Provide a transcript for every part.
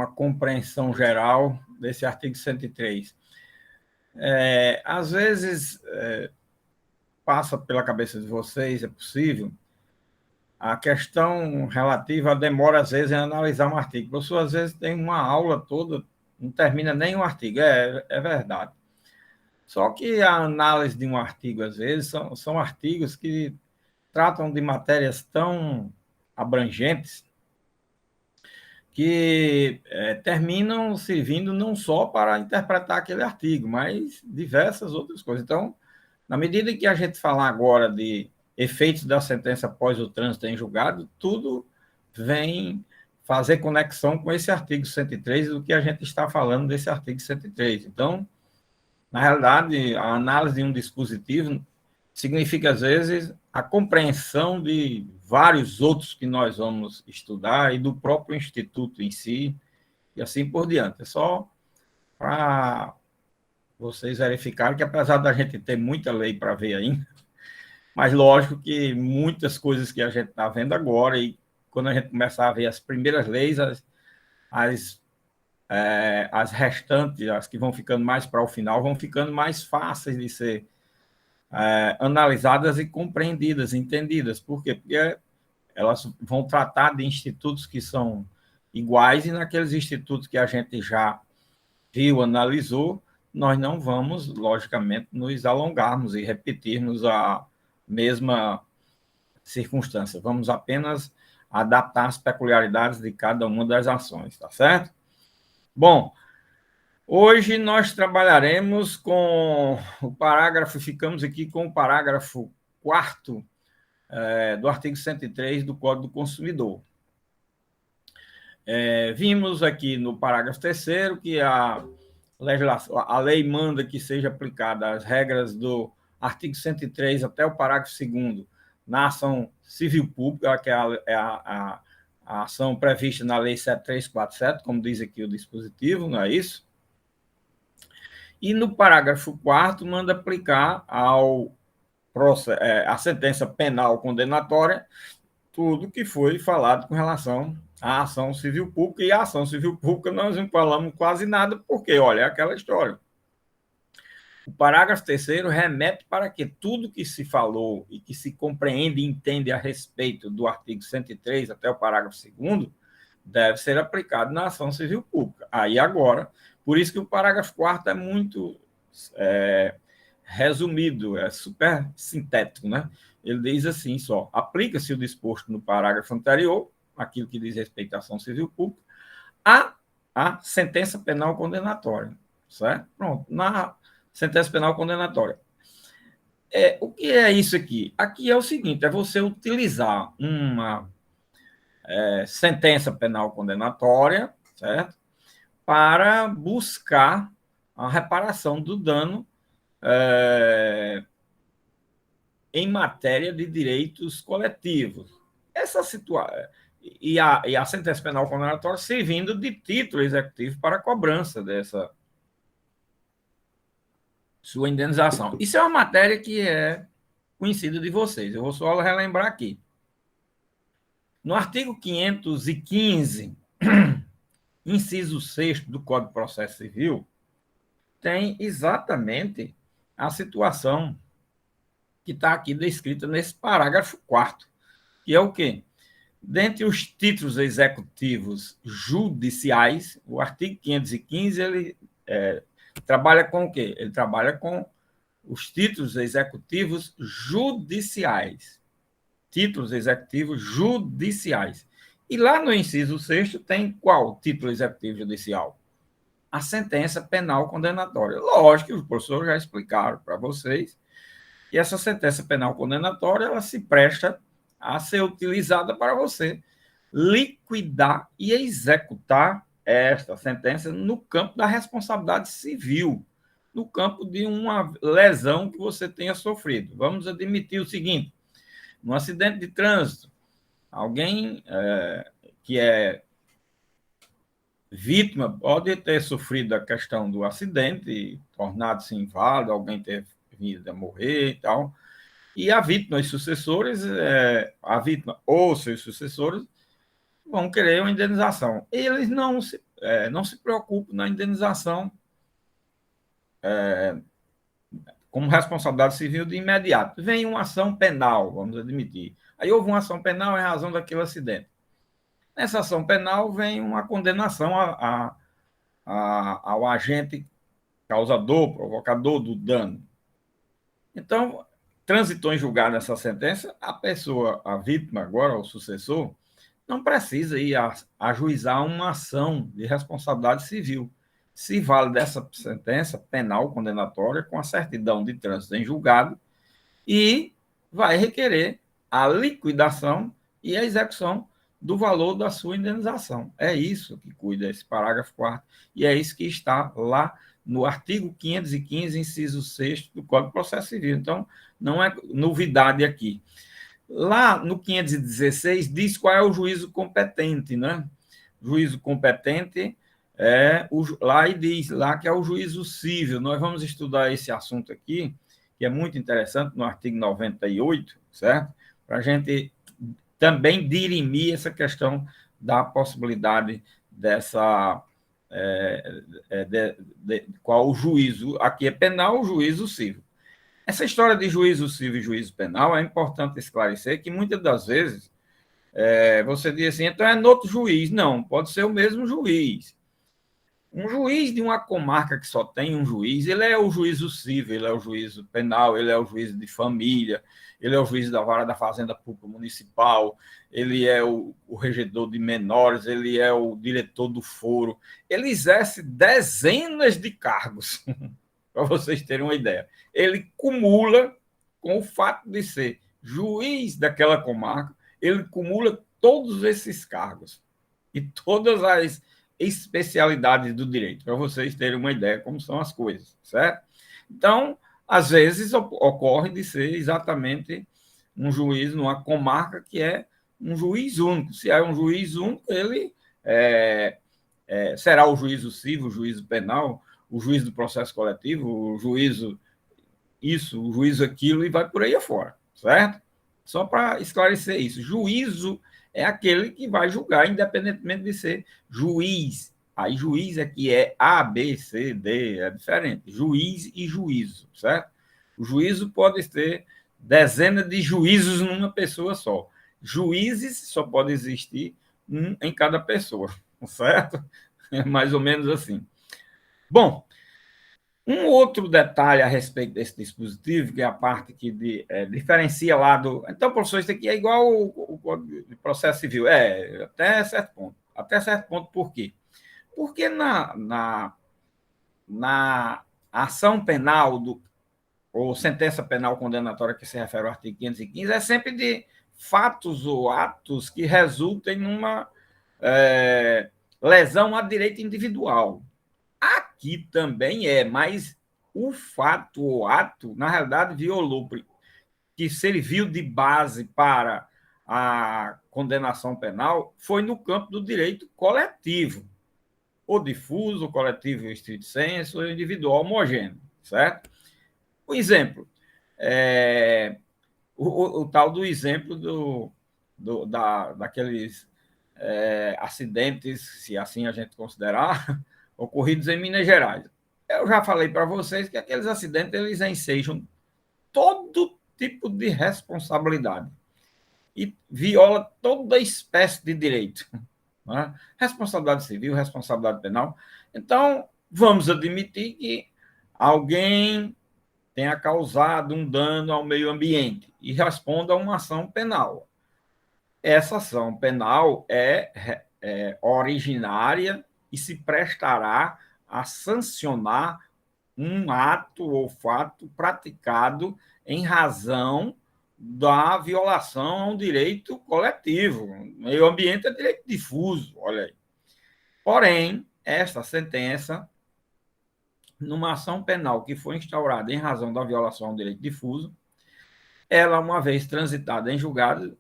uma compreensão geral desse artigo 103. Às vezes, passa pela cabeça de vocês, é possível, a questão relativa à demora, às vezes, em analisar um artigo. O professor, às vezes, tem uma aula toda, não termina nem um artigo. É verdade. Só que a análise de um artigo, às vezes, são artigos que tratam de matérias tão abrangentes que terminam servindo não só para interpretar aquele artigo, mas diversas outras coisas. Então, na medida em que a gente falar agora de efeitos da sentença após o trânsito em julgado, tudo vem fazer conexão com esse artigo 103 do que a gente está falando desse artigo 103. Então, na realidade, a análise de um dispositivo significa, às vezes, a compreensão de vários outros que nós vamos estudar e do próprio instituto em si, e assim por diante. É só para vocês verificarem que, apesar da gente ter muita lei para ver ainda, mas lógico que muitas coisas que a gente está vendo agora, e quando a gente começar a ver as primeiras leis, as restantes, as que vão ficando mais para o final, vão ficando mais fáceis de ser analisadas e compreendidas, entendidas. Por quê? Porque elas vão tratar de institutos que são iguais, e naqueles institutos que a gente já viu, analisou, nós não vamos, logicamente, nos alongarmos e repetirmos a mesma circunstância. Vamos apenas adaptar as peculiaridades de cada uma das ações, tá certo? Bom, hoje nós trabalharemos com o parágrafo, ficamos aqui com o parágrafo 4º do artigo 103 do Código do Consumidor. Vimos aqui no parágrafo 3º que a lei manda que seja aplicada as regras do artigo 103 até o parágrafo 2º na ação civil pública, que é a ação prevista na Lei 7347, como diz aqui o dispositivo, não é isso? E no parágrafo 4º manda aplicar a sentença penal condenatória tudo que foi falado com relação à ação civil pública. E a ação civil pública nós não falamos quase nada, porque, olha, é aquela história. O parágrafo 3º remete para que tudo que se falou e que se compreende e entende a respeito do artigo 103 até o parágrafo 2º deve ser aplicado na ação civil pública. Aí agora, por isso que o parágrafo 4º é muito resumido, é super sintético, né? Ele diz assim só: aplica-se o disposto no parágrafo anterior, aquilo que diz respeito à ação civil pública, a sentença penal condenatória, certo? Pronto, na sentença penal condenatória. O que é isso aqui? Aqui é o seguinte, é você utilizar uma sentença penal condenatória, certo? Para buscar a reparação do dano em matéria de direitos coletivos. Essa situação e a sentença penal condenatória servindo de título executivo para a cobrança dessa sua indenização. Isso é uma matéria que é conhecida de vocês. Eu vou só relembrar aqui. No artigo 515, inciso 6º do Código de Processo Civil, tem exatamente a situação que está aqui descrita nesse parágrafo 4º, que é o quê? Dentre os títulos executivos judiciais, o artigo 515, ele trabalha com o quê? Ele trabalha com os títulos executivos judiciais. Títulos executivos judiciais. E lá no inciso 6º tem qual título executivo judicial? A sentença penal condenatória. Lógico que os professores já explicaram para vocês que essa sentença penal condenatória ela se presta a ser utilizada para você liquidar e executar esta sentença no campo da responsabilidade civil, no campo de uma lesão que você tenha sofrido. Vamos admitir o seguinte: num acidente de trânsito, alguém que é vítima pode ter sofrido a questão do acidente, tornado-se inválido, alguém ter vindo a morrer e tal, e a vítima e sucessores, a vítima ou seus sucessores vão querer uma indenização. Eles não não se preocupe na indenização como responsabilidade civil de imediato. Vem uma ação penal, vamos admitir. Aí houve uma ação penal em razão daquele acidente. Nessa ação penal vem uma condenação ao agente causador, provocador do dano. Então, transitou em julgado essa sentença, a pessoa, a vítima agora, o sucessor, não precisa ir ajuizar uma ação de responsabilidade civil. Se vale dessa sentença penal condenatória com a certidão de trânsito em julgado e vai requerer a liquidação e a execução do valor da sua indenização. É isso que cuida esse parágrafo 4º e é isso que está lá no artigo 515, inciso 6º do Código de Processo Civil. Então, não é novidade aqui. Lá no 516 diz qual é o juízo competente, né? Juízo competente lá e diz lá que é o juízo civil. Nós vamos estudar esse assunto aqui, que é muito interessante, no artigo 98, certo? Para a gente também dirimir essa questão da possibilidade dessa qual o juízo, aqui é penal, o juízo civil. Essa história de juízo civil e juízo penal é importante esclarecer que muitas das vezes você diz assim, então é no outro juiz. Não, pode ser o mesmo juiz. Um juiz de uma comarca que só tem um juiz, ele é o juízo civil, ele é o juízo penal, ele é o juízo de família, ele é o juiz da vara da Fazenda Pública Municipal, ele é o regedor de menores, ele é o diretor do foro. Ele exerce dezenas de cargos, para vocês terem uma ideia. Ele cumula, com o fato de ser juiz daquela comarca, ele cumula todos esses cargos e todas as especialidades do direito, para vocês terem uma ideia como são as coisas, certo? Então, às vezes ocorre de ser exatamente um juiz numa comarca que é um juiz único. Se é um juiz único, ele será o juízo civil, o juízo penal, o juiz do processo coletivo, o juízo isso, o juízo aquilo, e vai por aí afora, certo? Só para esclarecer isso. Juízo é aquele que vai julgar, independentemente de ser juiz. Aí juiz é que é A, B, C, D, é diferente. Juiz e juízo, certo? O juízo pode ter dezenas de juízos numa pessoa só. Juízes só pode existir um em cada pessoa, certo? É mais ou menos assim. Bom, um outro detalhe a respeito desse dispositivo, que é a parte que diferencia lá do. Então, professor, isso aqui é igual o Código de Processo Civil. Até certo ponto. Até certo ponto, por quê? Porque na ação penal, ou sentença penal condenatória que se refere ao artigo 515, é sempre de fatos ou atos que resultem numa lesão a direito individual. Aqui também mas o fato ou ato, na realidade, violou, que serviu de base para a condenação penal, foi no campo do direito coletivo, ou difuso, ou coletivo em estrito senso, ou individual homogêneo, certo? O exemplo, o tal do exemplo daqueles acidentes, se assim a gente considerar, ocorridos em Minas Gerais. Eu já falei para vocês que aqueles acidentes eles ensejam todo tipo de responsabilidade e viola toda espécie de direito, né? Responsabilidade civil, responsabilidade penal. Então, vamos admitir que alguém tenha causado um dano ao meio ambiente e responda a uma ação penal. Essa ação penal é originária e se prestará a sancionar um ato ou fato praticado em razão da violação a um direito coletivo. Meio ambiente é direito difuso, olha aí. Porém, esta sentença, numa ação penal que foi instaurada em razão da violação a um direito difuso, ela, uma vez transitada em julgado,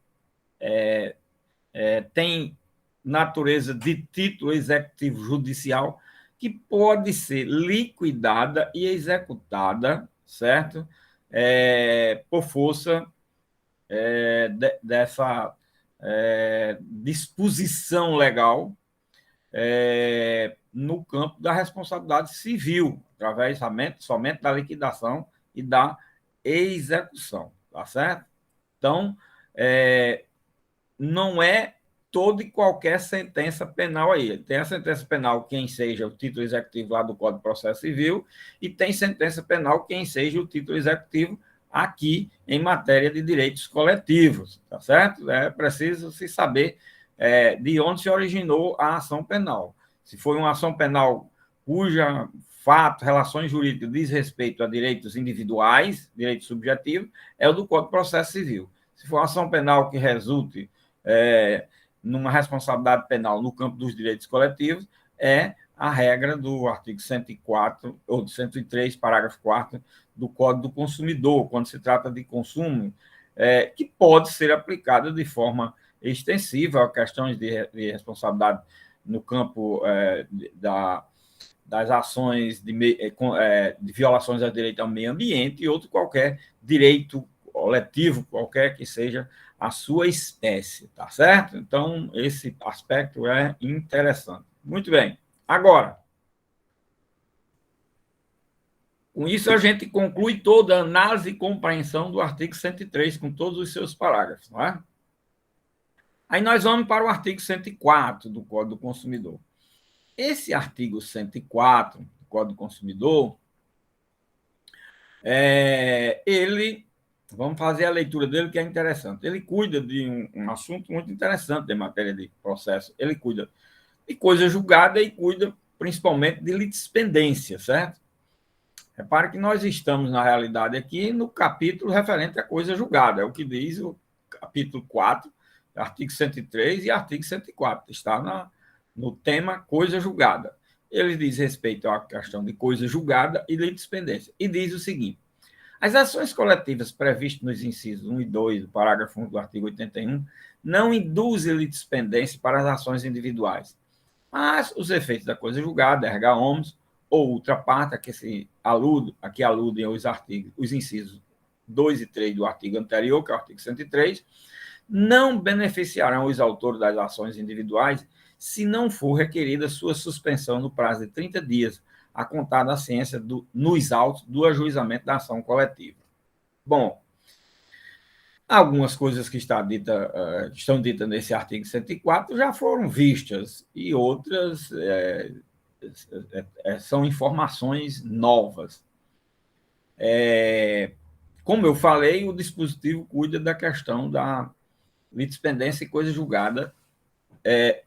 tem natureza de título executivo judicial que pode ser liquidada e executada, certo? Por força dessa disposição legal no campo da responsabilidade civil, através somente da liquidação e da execução, tá certo? Então, não é toda e qualquer sentença penal aí. Tem a sentença penal quem seja o título executivo lá do Código de Processo Civil e tem sentença penal quem seja o título executivo aqui em matéria de direitos coletivos, tá certo? É preciso se saber de onde se originou a ação penal. Se foi uma ação penal cuja fato, relações jurídicas diz respeito a direitos individuais, direitos subjetivos, é o do Código de Processo Civil. Se for uma ação penal que resulte numa responsabilidade penal no campo dos direitos coletivos, é a regra do artigo 104, ou 103, parágrafo 4º do Código do Consumidor, quando se trata de consumo, que pode ser aplicada de forma extensiva a questões de responsabilidade no campo das ações de violações ao direito ao meio ambiente e outro qualquer direito coletivo, qualquer que seja a sua espécie, tá certo? Então, esse aspecto é interessante. Muito bem. Agora, com isso a gente conclui toda a análise e compreensão do artigo 103, com todos os seus parágrafos, não é? Aí nós vamos para o artigo 104 do Código do Consumidor. Esse artigo 104 do Código do Consumidor, vamos fazer a leitura dele, que é interessante. Ele cuida de um assunto muito interessante em matéria de processo. Ele cuida de coisa julgada e cuida principalmente de litispendência, certo? Repare que nós estamos, na realidade, aqui no capítulo referente à coisa julgada. É o que diz o capítulo 4, artigo 103 e artigo 104. Está no tema coisa julgada. Ele diz respeito à questão de coisa julgada e litispendência. E diz o seguinte: as ações coletivas previstas nos incisos 1 e 2 do parágrafo 1 do artigo 81 não induzem litispendência para as ações individuais, mas os efeitos da coisa julgada, erga omnes, ou outra parte, aqui aludem os incisos 2 e 3 do artigo anterior, que é o artigo 103, não beneficiarão os autores das ações individuais se não for requerida sua suspensão no prazo de 30 dias, a contar da ciência nos autos do ajuizamento da ação coletiva. Bom, algumas coisas que estão ditas nesse artigo 104 já foram vistas, e outras são informações novas. Como eu falei, o dispositivo cuida da questão da litispendência e coisa julgada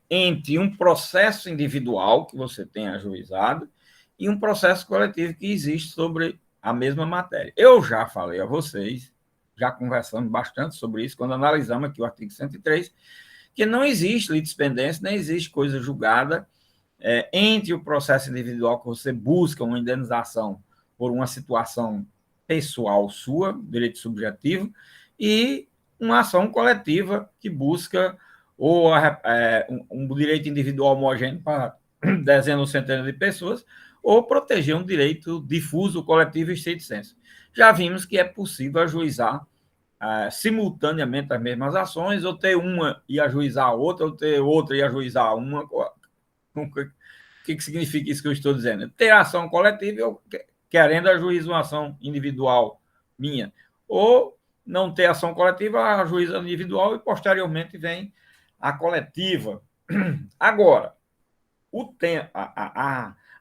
entre um processo individual que você tem ajuizado e um processo coletivo que existe sobre a mesma matéria. Eu já falei a vocês, já conversamos bastante sobre isso, quando analisamos aqui o artigo 103, que não existe litispendência, nem existe coisa julgada entre o processo individual que você busca uma indenização por uma situação pessoal sua, direito subjetivo, e uma ação coletiva que busca ou um direito individual homogêneo para dezenas ou centenas de pessoas, ou proteger um direito difuso, coletivo e estrito sensu. Já vimos que é possível ajuizar simultaneamente as mesmas ações, ou ter uma e ajuizar a outra, ou ter outra e ajuizar uma. O que significa isso que eu estou dizendo? Ter ação coletiva, eu querendo ajuizar uma ação individual minha, ou não ter ação coletiva, ajuiza individual e posteriormente vem a coletiva. Agora,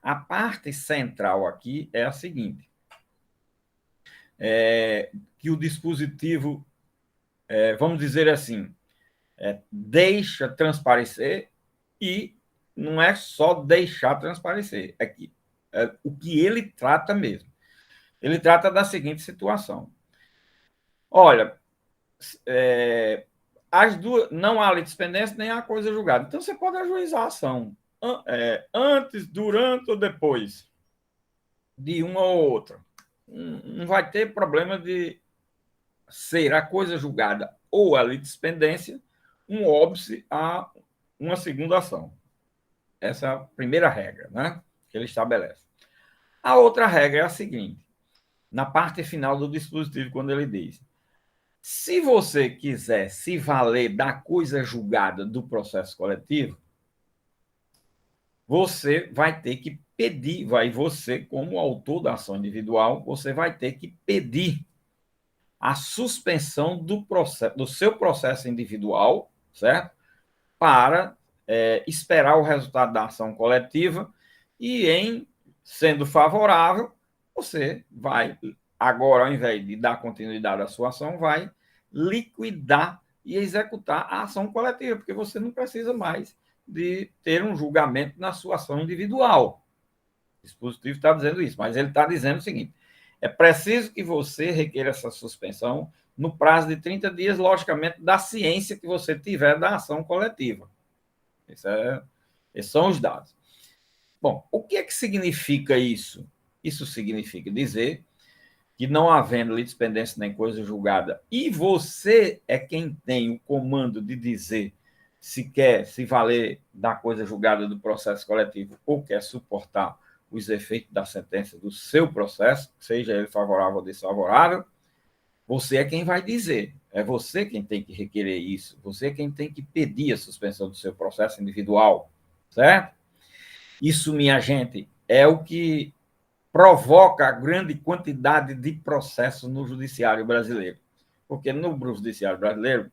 a parte central aqui é a seguinte: que o dispositivo, vamos dizer assim, deixa transparecer, e não é só deixar transparecer, o que ele trata mesmo. Ele trata da seguinte situação: olha, as duas, não há litispendência nem há coisa julgada. Então, você pode ajuizar a ação antes, durante ou depois de uma ou outra. Não vai ter problema de ser a coisa julgada ou a litispendência um óbice a uma segunda ação. Essa é a primeira regra, né, que ele estabelece. A outra regra é a seguinte: na parte final do dispositivo, quando ele diz: se você quiser se valer da coisa julgada do processo coletivo, você vai ter que pedir, você, como autor da ação individual, você vai ter que pedir a suspensão do seu processo individual, certo? Para esperar o resultado da ação coletiva e, sendo favorável, você vai, agora, ao invés de dar continuidade à sua ação, vai liquidar e executar a ação coletiva, porque você não precisa mais de ter um julgamento na sua ação individual. O dispositivo está dizendo isso, mas ele está dizendo o seguinte: é preciso que você requeira essa suspensão no prazo de 30 dias, logicamente, da ciência que você tiver da ação coletiva. Esses são os dados. Bom, o que é que significa isso? Isso significa dizer que, não havendo litispendência nem coisa julgada, e você é quem tem o comando de dizer se quer se valer da coisa julgada do processo coletivo ou quer suportar os efeitos da sentença do seu processo, seja ele favorável ou desfavorável, você é quem vai dizer. É você quem tem que requerer isso. Você é quem tem que pedir a suspensão do seu processo individual, certo? Isso, minha gente, é o que provoca a grande quantidade de processos no judiciário brasileiro. Porque no judiciário brasileiro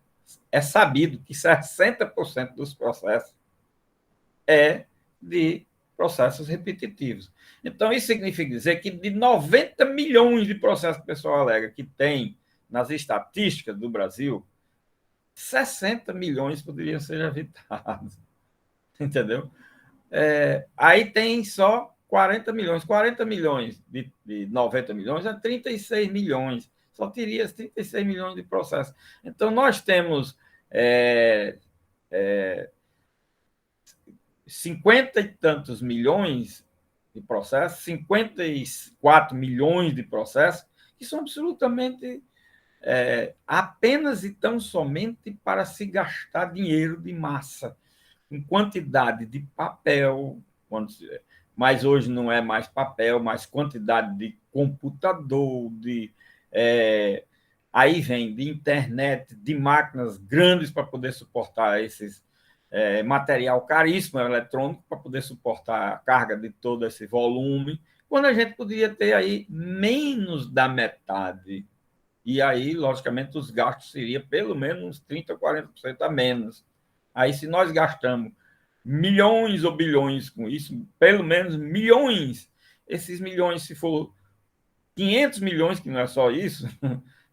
é sabido que 60% dos processos é de processos repetitivos. Então, isso significa dizer que de 90 milhões de processos que o pessoal alega que tem nas estatísticas do Brasil, 60 milhões poderiam ser evitados. Entendeu? Aí tem só 40 milhões. 40 milhões de 90 milhões é 36 milhões. Só teria 36 milhões de processos. Então, nós temos 50 e tantos milhões de processos, 54 milhões de processos, que são absolutamente apenas e tão somente para se gastar dinheiro de massa, em quantidade de papel, mas hoje não é mais papel, mas quantidade de computador, aí vem de internet, de máquinas grandes para poder suportar esses material caríssimo eletrônico para poder suportar a carga de todo esse volume, quando a gente poderia ter aí menos da metade. E aí, logicamente, os gastos seriam pelo menos uns 30% ou 40% a menos. Aí, se nós gastamos milhões ou bilhões com isso, pelo menos milhões, esses milhões, se for 500 milhões, que não é só isso,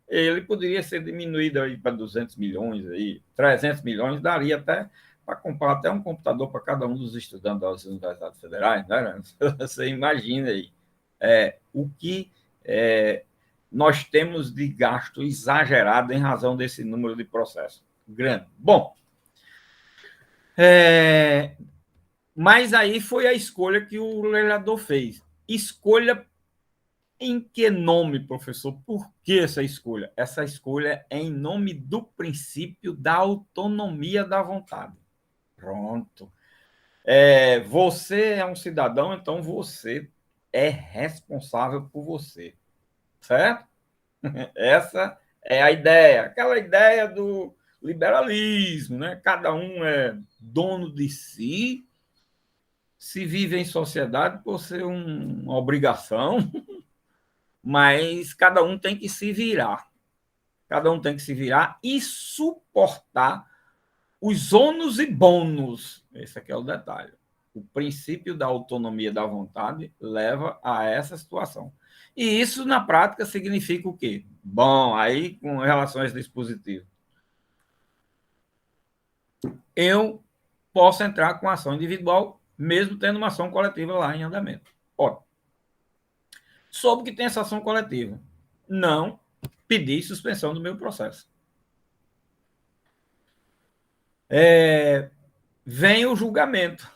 ele poderia ser diminuído aí para 200 milhões, aí, 300 milhões, daria até para comprar até um computador para cada um dos estudantes das universidades federais, né? Você imagina aí o que nós temos de gasto exagerado em razão desse número de processos grande. Bom, mas aí foi a escolha que o legislador fez. Escolha em que nome, professor? Por que essa escolha? Essa escolha é em nome do princípio da autonomia da vontade. Pronto. Você é um cidadão, então você é responsável por você, certo? Essa é a ideia, aquela ideia do liberalismo, né? Cada um é dono de si, se vive em sociedade por ser uma obrigação, mas cada um tem que se virar. Cada um tem que se virar e suportar os ônus e bônus. Esse aqui é o detalhe. O princípio da autonomia da vontade leva a essa situação. E isso, na prática, significa o quê? Bom, aí, com relação a esse dispositivo, eu posso entrar com ação individual, mesmo tendo uma ação coletiva lá em andamento. Ótimo. Soube que tem essa ação coletiva. Não pedi suspensão do meu processo. Vem o julgamento.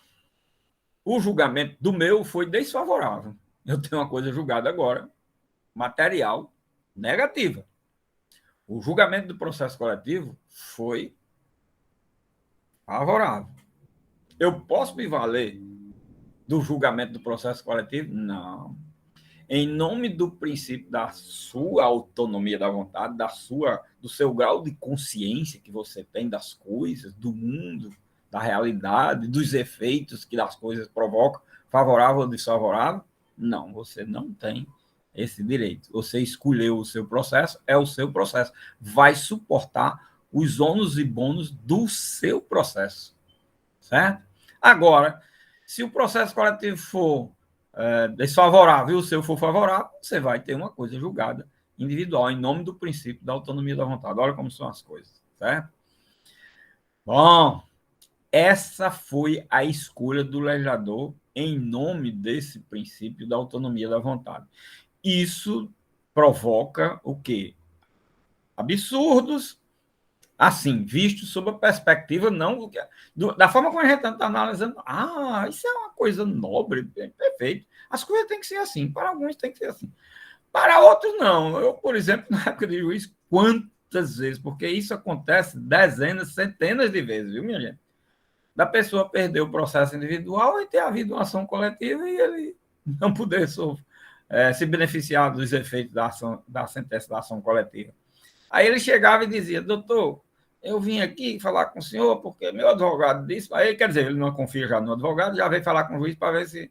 O julgamento do meu foi desfavorável. Eu tenho uma coisa julgada agora, material, negativa. O julgamento do processo coletivo foi favorável. Eu posso me valer do julgamento do processo coletivo? Não. Em nome do princípio da sua autonomia da vontade, do seu grau de consciência que você tem das coisas, do mundo, da realidade, dos efeitos que as coisas provocam, favorável ou desfavorável. Não, você não tem esse direito. Você escolheu o seu processo, é o seu processo. Vai suportar os ônus e bônus do seu processo, certo? Agora, se o processo coletivo for desfavorável e o seu for favorável, você vai ter uma coisa julgada individual, em nome do princípio da autonomia da vontade. Olha como são as coisas, certo? Bom, essa foi a escolha do legislador em nome desse princípio da autonomia da vontade. Isso provoca o quê? Absurdos, assim, vistos sob a perspectiva não da forma como a gente está analisando. Isso é uma coisa nobre, perfeito. As coisas têm que ser assim. Para alguns tem que ser assim. Para outros, não. Eu, por exemplo, na época de juiz, quantas vezes? Porque isso acontece dezenas, centenas de vezes, viu, minha gente? Da pessoa perder o processo individual e ter havido uma ação coletiva e ele não poder se beneficiar dos efeitos da sentença da ação coletiva. Aí ele chegava e dizia, doutor, eu vim aqui falar com o senhor porque meu advogado disse, aí quer dizer, ele não confia já no advogado, já veio falar com o juiz para ver se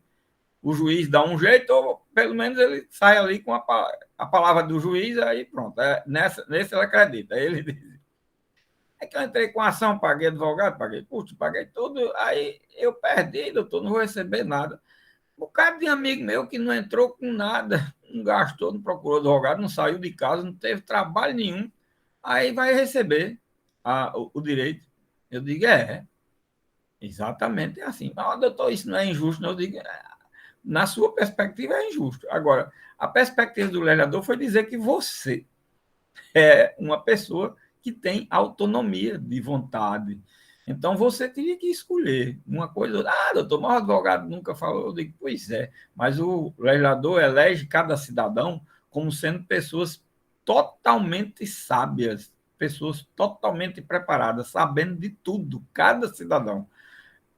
o juiz dá um jeito ou pelo menos ele sai ali com a palavra do juiz, aí pronto, nesse ele acredita. Aí ele diz, é que eu entrei com a ação, paguei advogado, paguei custo, paguei tudo, aí eu perdi, doutor, não vou receber nada. O cara de amigo meu que não entrou com nada, não gastou, não procurou advogado, não saiu de casa, não teve trabalho nenhum, aí vai receber o direito. Eu digo, exatamente é assim. Doutor, isso não é injusto, não. Eu digo, na sua perspectiva é injusto. Agora, a perspectiva do legislador foi dizer que você é uma pessoa que tem autonomia de vontade. Então, você teria que escolher uma coisa. Doutor, mas o advogado nunca falou. Eu digo, pois é, mas o legislador elege cada cidadão como sendo pessoas totalmente sábias, pessoas totalmente preparadas, sabendo de tudo, cada cidadão.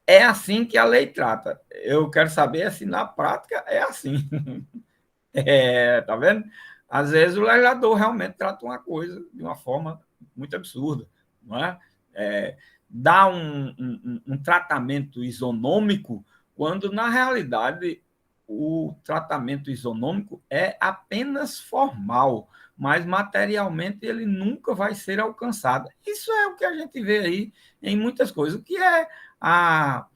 É assim que a lei trata. Eu quero saber se na prática é assim. Tá vendo? Às vezes o legislador realmente trata uma coisa de uma forma muito absurda, não é? Dá um tratamento isonômico, quando na realidade o tratamento isonômico é apenas formal, mas materialmente ele nunca vai ser alcançado. Isso é o que a gente vê aí em muitas coisas. O que é a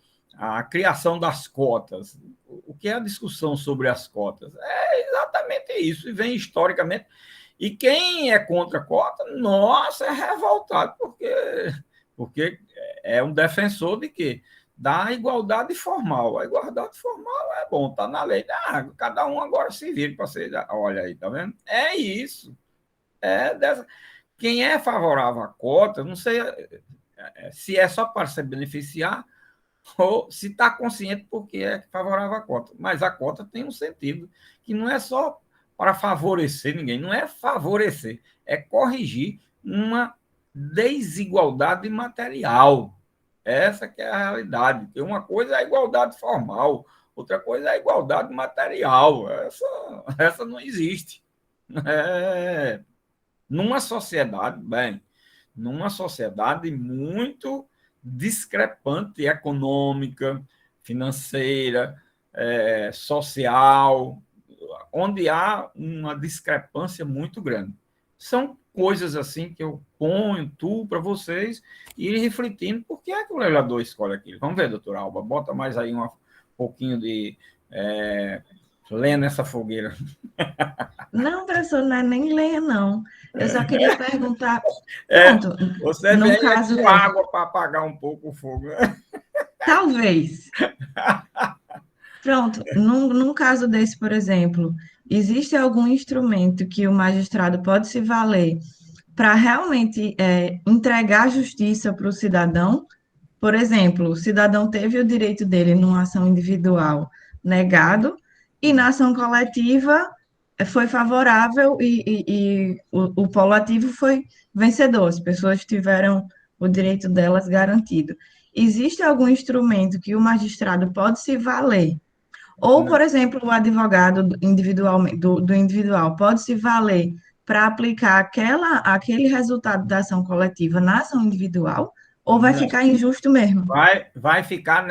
criação das cotas? O que é a discussão sobre as cotas? É exatamente isso, e vem historicamente. E quem é contra a cota, nossa, é revoltado, porque é um defensor de quê? Da igualdade formal. A igualdade formal é bom, está na lei. Cada um agora se vira para ser. Olha aí, tá vendo? É isso. Quem é favorável à cota, não sei se é só para se beneficiar ou se está consciente porque é favorável à cota. Mas a cota tem um sentido que não é só para favorecer ninguém, não é favorecer, é corrigir uma desigualdade material. Essa que é a realidade. Porque uma coisa é a igualdade formal, outra coisa é a igualdade material. Essa não existe. Numa sociedade, numa sociedade muito discrepante econômica, financeira, social, onde há uma discrepância muito grande. São coisas assim que eu ponho tudo para vocês irem refletindo por que é que o legislador escolhe aquilo. Vamos ver, doutor Alba, bota mais aí um pouquinho de lenha nessa fogueira. Não, professor, não é nem lenha, não. Eu só queria perguntar. Pronto, Você num vem caso com desse. água para apagar um pouco o fogo. Talvez. Pronto, num caso desse, por exemplo, existe algum instrumento que o magistrado pode se valer para realmente entregar justiça para o cidadão? Por exemplo, o cidadão teve o direito dele numa ação individual negado, e na ação coletiva foi favorável e o polo ativo foi vencedor, as pessoas tiveram o direito delas garantido. Existe algum instrumento que o magistrado pode se valer? Ou, por exemplo, o advogado do individual pode se valer para aplicar aquele resultado da ação coletiva na ação individual? Ou vai ficar injusto mesmo? Vai ficar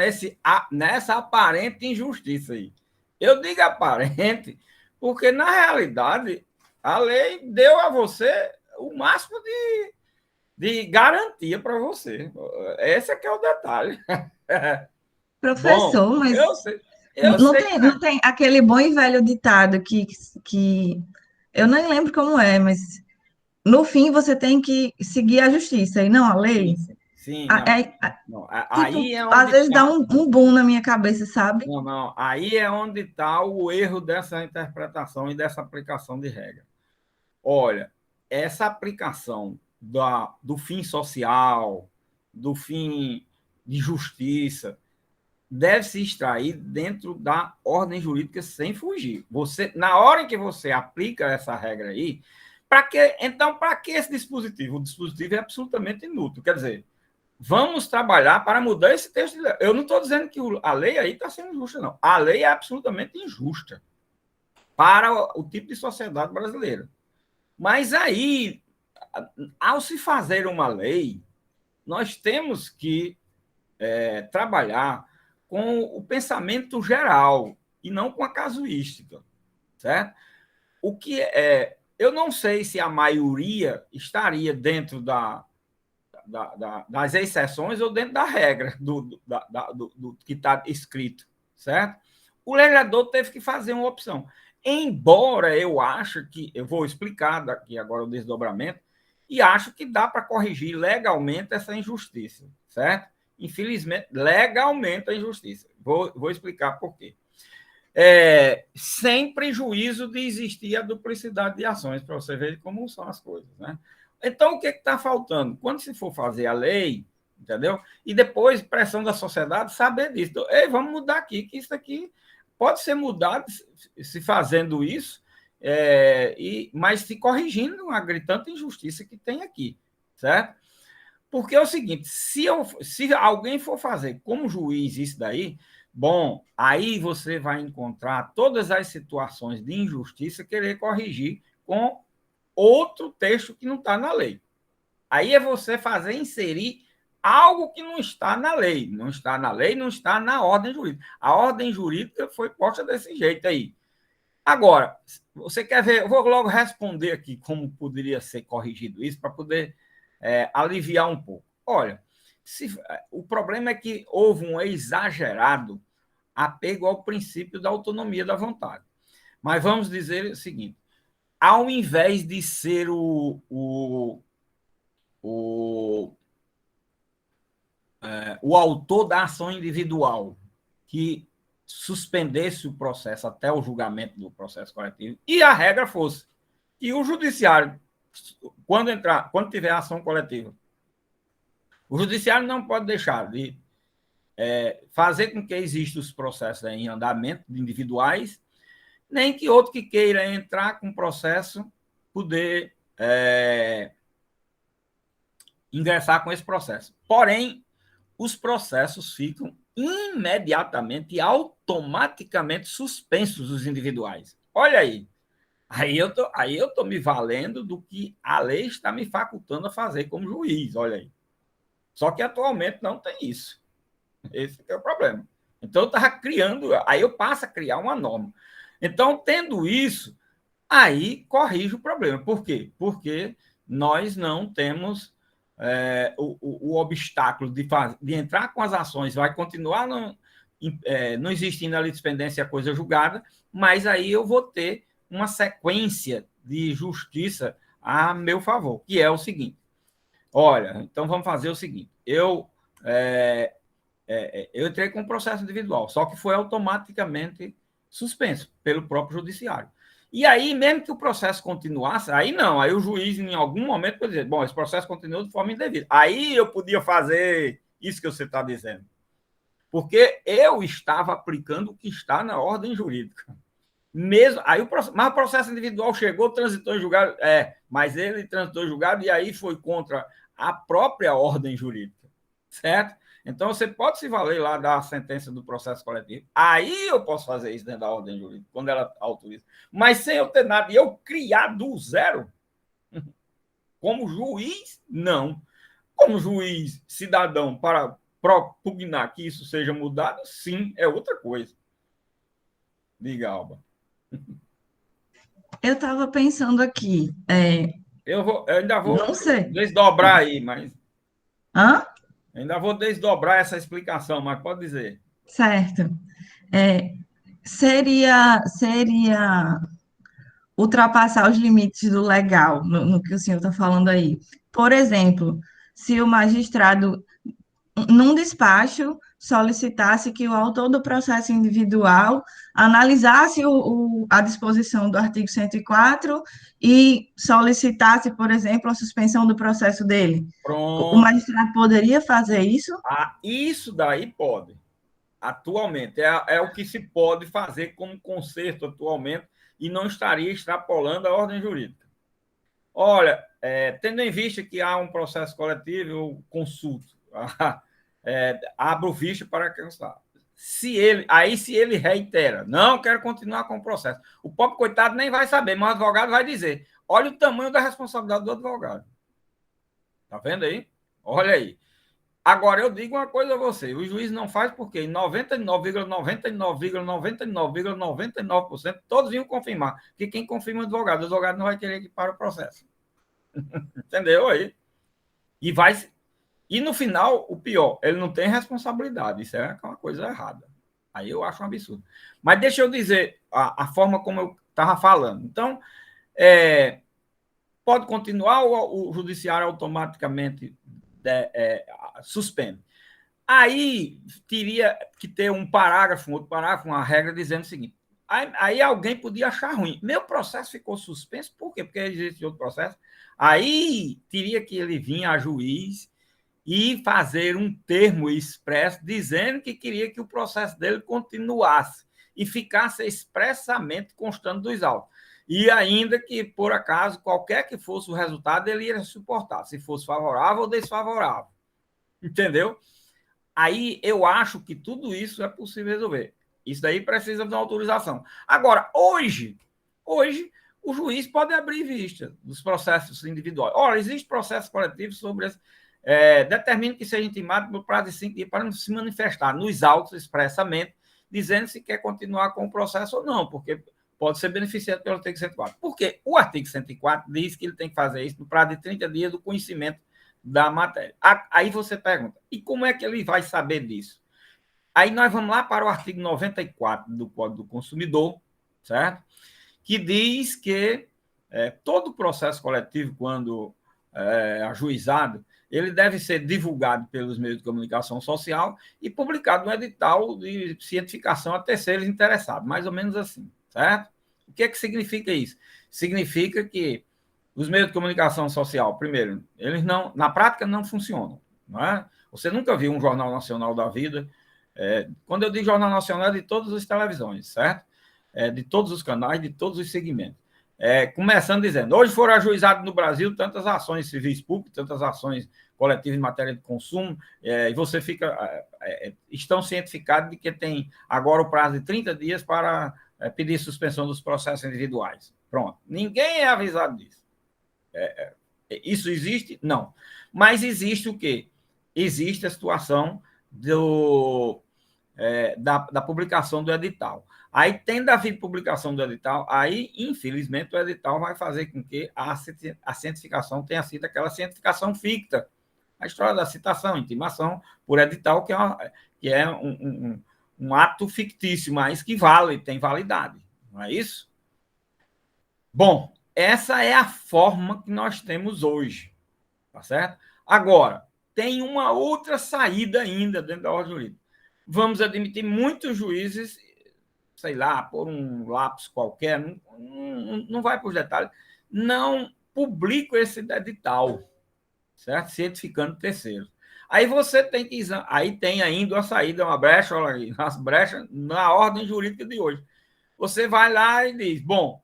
nessa aparente injustiça aí. Eu digo aparente, porque, na realidade, a lei deu a você o máximo de garantia para você. Esse é que é o detalhe. Bom, Professor, mas eu não sei que tem, não tem aquele bom e velho ditado que eu nem lembro como é, mas no fim você tem que seguir a justiça e não a lei. sim, sim, não. Não, Tipo, aí é às onde vezes dá está. um boom na minha cabeça, sabe? Não, não. Aí é onde está o erro dessa interpretação e dessa aplicação de regra. Olha, essa aplicação do fim social, do fim de justiça, deve se extrair dentro da ordem jurídica sem fugir. Você, na hora em que você aplica essa regra aí, para que esse dispositivo? O dispositivo é absolutamente inútil. Quer dizer, vamos trabalhar para mudar esse texto de lei. Eu não estou dizendo que a lei aí está sendo injusta, não. A lei é absolutamente injusta para o tipo de sociedade brasileira. Mas aí, ao se fazer uma lei, nós temos que trabalhar com o pensamento geral e não com a casuística, certo? O que eu não sei se a maioria estaria dentro das exceções ou dentro da regra do que está escrito, certo? O legislador teve que fazer uma opção. Embora eu ache que, eu vou explicar daqui agora o desdobramento, e acho que dá para corrigir legalmente essa injustiça, certo? Infelizmente, legalmente a injustiça. Vou explicar por quê. Sem prejuízo de existir a duplicidade de ações, para você ver como são as coisas, né? Então, o que está faltando? Quando se for fazer a lei, entendeu? E depois, pressão da sociedade, saber disso. Então, ei, vamos mudar aqui, que isso aqui pode ser mudado se fazendo isso, mas se corrigindo uma gritante injustiça que tem aqui, certo? Porque é o seguinte, se alguém for fazer como juiz isso daí, bom, aí você vai encontrar todas as situações de injustiça querer corrigir com outro texto que não está na lei. Aí é você fazer inserir algo que não está na lei. Não está na lei, não está na ordem jurídica. A ordem jurídica foi posta desse jeito aí. Agora, você quer ver? Eu vou logo responder aqui como poderia ser corrigido isso para poder aliviar um pouco. Olha, o problema é que houve um exagerado apego ao princípio da autonomia da vontade. Mas vamos dizer o seguinte: ao invés de ser o, o autor da ação individual que suspendesse o processo até o julgamento do processo coletivo, e a regra fosse que o judiciário, quando tiver ação coletiva, o judiciário não pode deixar de fazer com que existam os processos em andamento individuais, nem que outro que queira entrar com processo poder ingressar com esse processo. Porém, os processos ficam imediatamente e automaticamente suspensos os individuais. Olha aí. Aí eu tô me valendo do que a lei está me facultando a fazer como juiz, olha aí. Só que atualmente não tem isso. Esse é o problema. Então eu estava criando, aí eu passo a criar uma norma. Então, tendo isso, aí corrige o problema. Por quê? Porque nós não temos o obstáculo de entrar com as ações, vai continuar não existindo a litispendência e a coisa julgada, mas aí eu vou ter uma sequência de justiça a meu favor, que é o seguinte: olha, então vamos fazer o seguinte, eu entrei com um processo individual, só que foi automaticamente suspenso pelo próprio judiciário. E aí, mesmo que o processo continuasse, aí não, aí o juiz, em algum momento, pode dizer, bom, esse processo continua de forma indevida. Aí eu podia fazer isso que você está dizendo. Porque eu estava aplicando o que está na ordem jurídica. Mesmo, aí mas o processo individual chegou, transitou em julgado, mas ele transitou em julgado e aí foi contra a própria ordem jurídica, certo? Então, você pode se valer lá da sentença do processo coletivo. Aí eu posso fazer isso dentro da ordem jurídica, quando ela autoriza. Mas sem eu ter nada, e eu criar do zero, como juiz, não. como juiz, cidadão, para propugnar que isso seja mudado, sim, é outra coisa. Diga, Alba. Eu estava pensando aqui, Eu ainda vou não sei. desdobrar aí, mas Hã? ainda vou desdobrar essa explicação, mas pode dizer. Certo. É, seria ultrapassar os limites do legal, no que o senhor está falando aí. Por exemplo, se o magistrado, num despacho, solicitasse que o autor do processo individual analisasse a disposição do artigo 104 e solicitasse, por exemplo, a suspensão do processo dele. O Pronto. magistrado poderia fazer isso? Ah, isso daí pode. Atualmente. É o que se pode fazer como conserto atualmente e não estaria extrapolando a ordem jurídica. Olha, tendo em vista que há um processo coletivo, eu consulto, abro vista para constar. Se ele reitera, não quero continuar com o processo, o pobre coitado nem vai saber, mas o advogado vai dizer: olha o tamanho da responsabilidade do advogado. Tá vendo aí? Olha aí. Agora, eu digo uma coisa a você: o juiz não faz porque em 99,99,99,99% todos iam confirmar. Que quem confirma é o advogado não vai querer que pare o processo. Entendeu aí? E vai. E no final, o pior, ele não tem responsabilidade. Isso é uma coisa errada. Aí eu acho um absurdo. Mas deixa eu dizer a forma como eu estava falando. Então, pode continuar ou o judiciário automaticamente suspende? Aí teria que ter um parágrafo, outro parágrafo, uma regra dizendo o seguinte: aí alguém podia achar ruim. Meu processo ficou suspenso, por quê? Porque existe outro processo. Aí teria que ele vir a juiz e fazer um termo expresso dizendo que queria que o processo dele continuasse e ficasse expressamente constando dos autos. E ainda que, por acaso, qualquer que fosse o resultado, ele ia suportar, se fosse favorável ou desfavorável. Entendeu? Aí eu acho que tudo isso é possível resolver. Isso daí precisa de uma autorização. Agora, hoje, o juiz pode abrir vista dos processos individuais. Ora, existe processo coletivo sobre esse. Determina que seja intimado no prazo de 5 dias para se manifestar nos autos expressamente, dizendo se quer continuar com o processo ou não, porque pode ser beneficiado pelo artigo 104. Porque o artigo 104 diz que ele tem que fazer isso no prazo de 30 dias do conhecimento da matéria. Aí você pergunta, e como é que ele vai saber disso? Aí nós vamos lá para o artigo 94 do Código do Consumidor, certo? Que diz que todo processo coletivo, quando ajuizado, ele deve ser divulgado pelos meios de comunicação social e publicado no edital de cientificação a terceiros interessados, mais ou menos assim, certo? O que é que significa isso? Significa que os meios de comunicação social, primeiro, eles não, na prática, não funcionam. Não é? Você nunca viu um Jornal Nacional da Vida. Quando eu digo Jornal Nacional, é de todas as televisões, certo? De todos os canais, de todos os segmentos. Começando dizendo, hoje foram ajuizadas no Brasil tantas ações civis públicas, tantas ações coletivas em matéria de consumo, e você fica... estão cientificados de que tem agora o prazo de 30 dias para pedir suspensão dos processos individuais. Pronto. Ninguém é avisado disso. Isso existe? Não. Mas existe o quê? Existe a situação da publicação do edital. Aí, tendo havido publicação do edital, aí, infelizmente, o edital vai fazer com que a cientificação tenha sido aquela cientificação ficta. A história da citação, intimação por edital, que é um ato fictício, mas que tem validade. Não é isso? Bom, essa é a forma que nós temos hoje, tá certo? Agora, tem uma outra saída ainda dentro da ordem jurídica. Vamos admitir muitos juízes, sei lá, por um lapso qualquer, não vai para os detalhes, não publicam esse edital, certo? Cientificando terceiros. Aí você tem que... Aí tem ainda a saída, uma brecha, olha aí, as brechas na ordem jurídica de hoje. Você vai lá e diz, bom,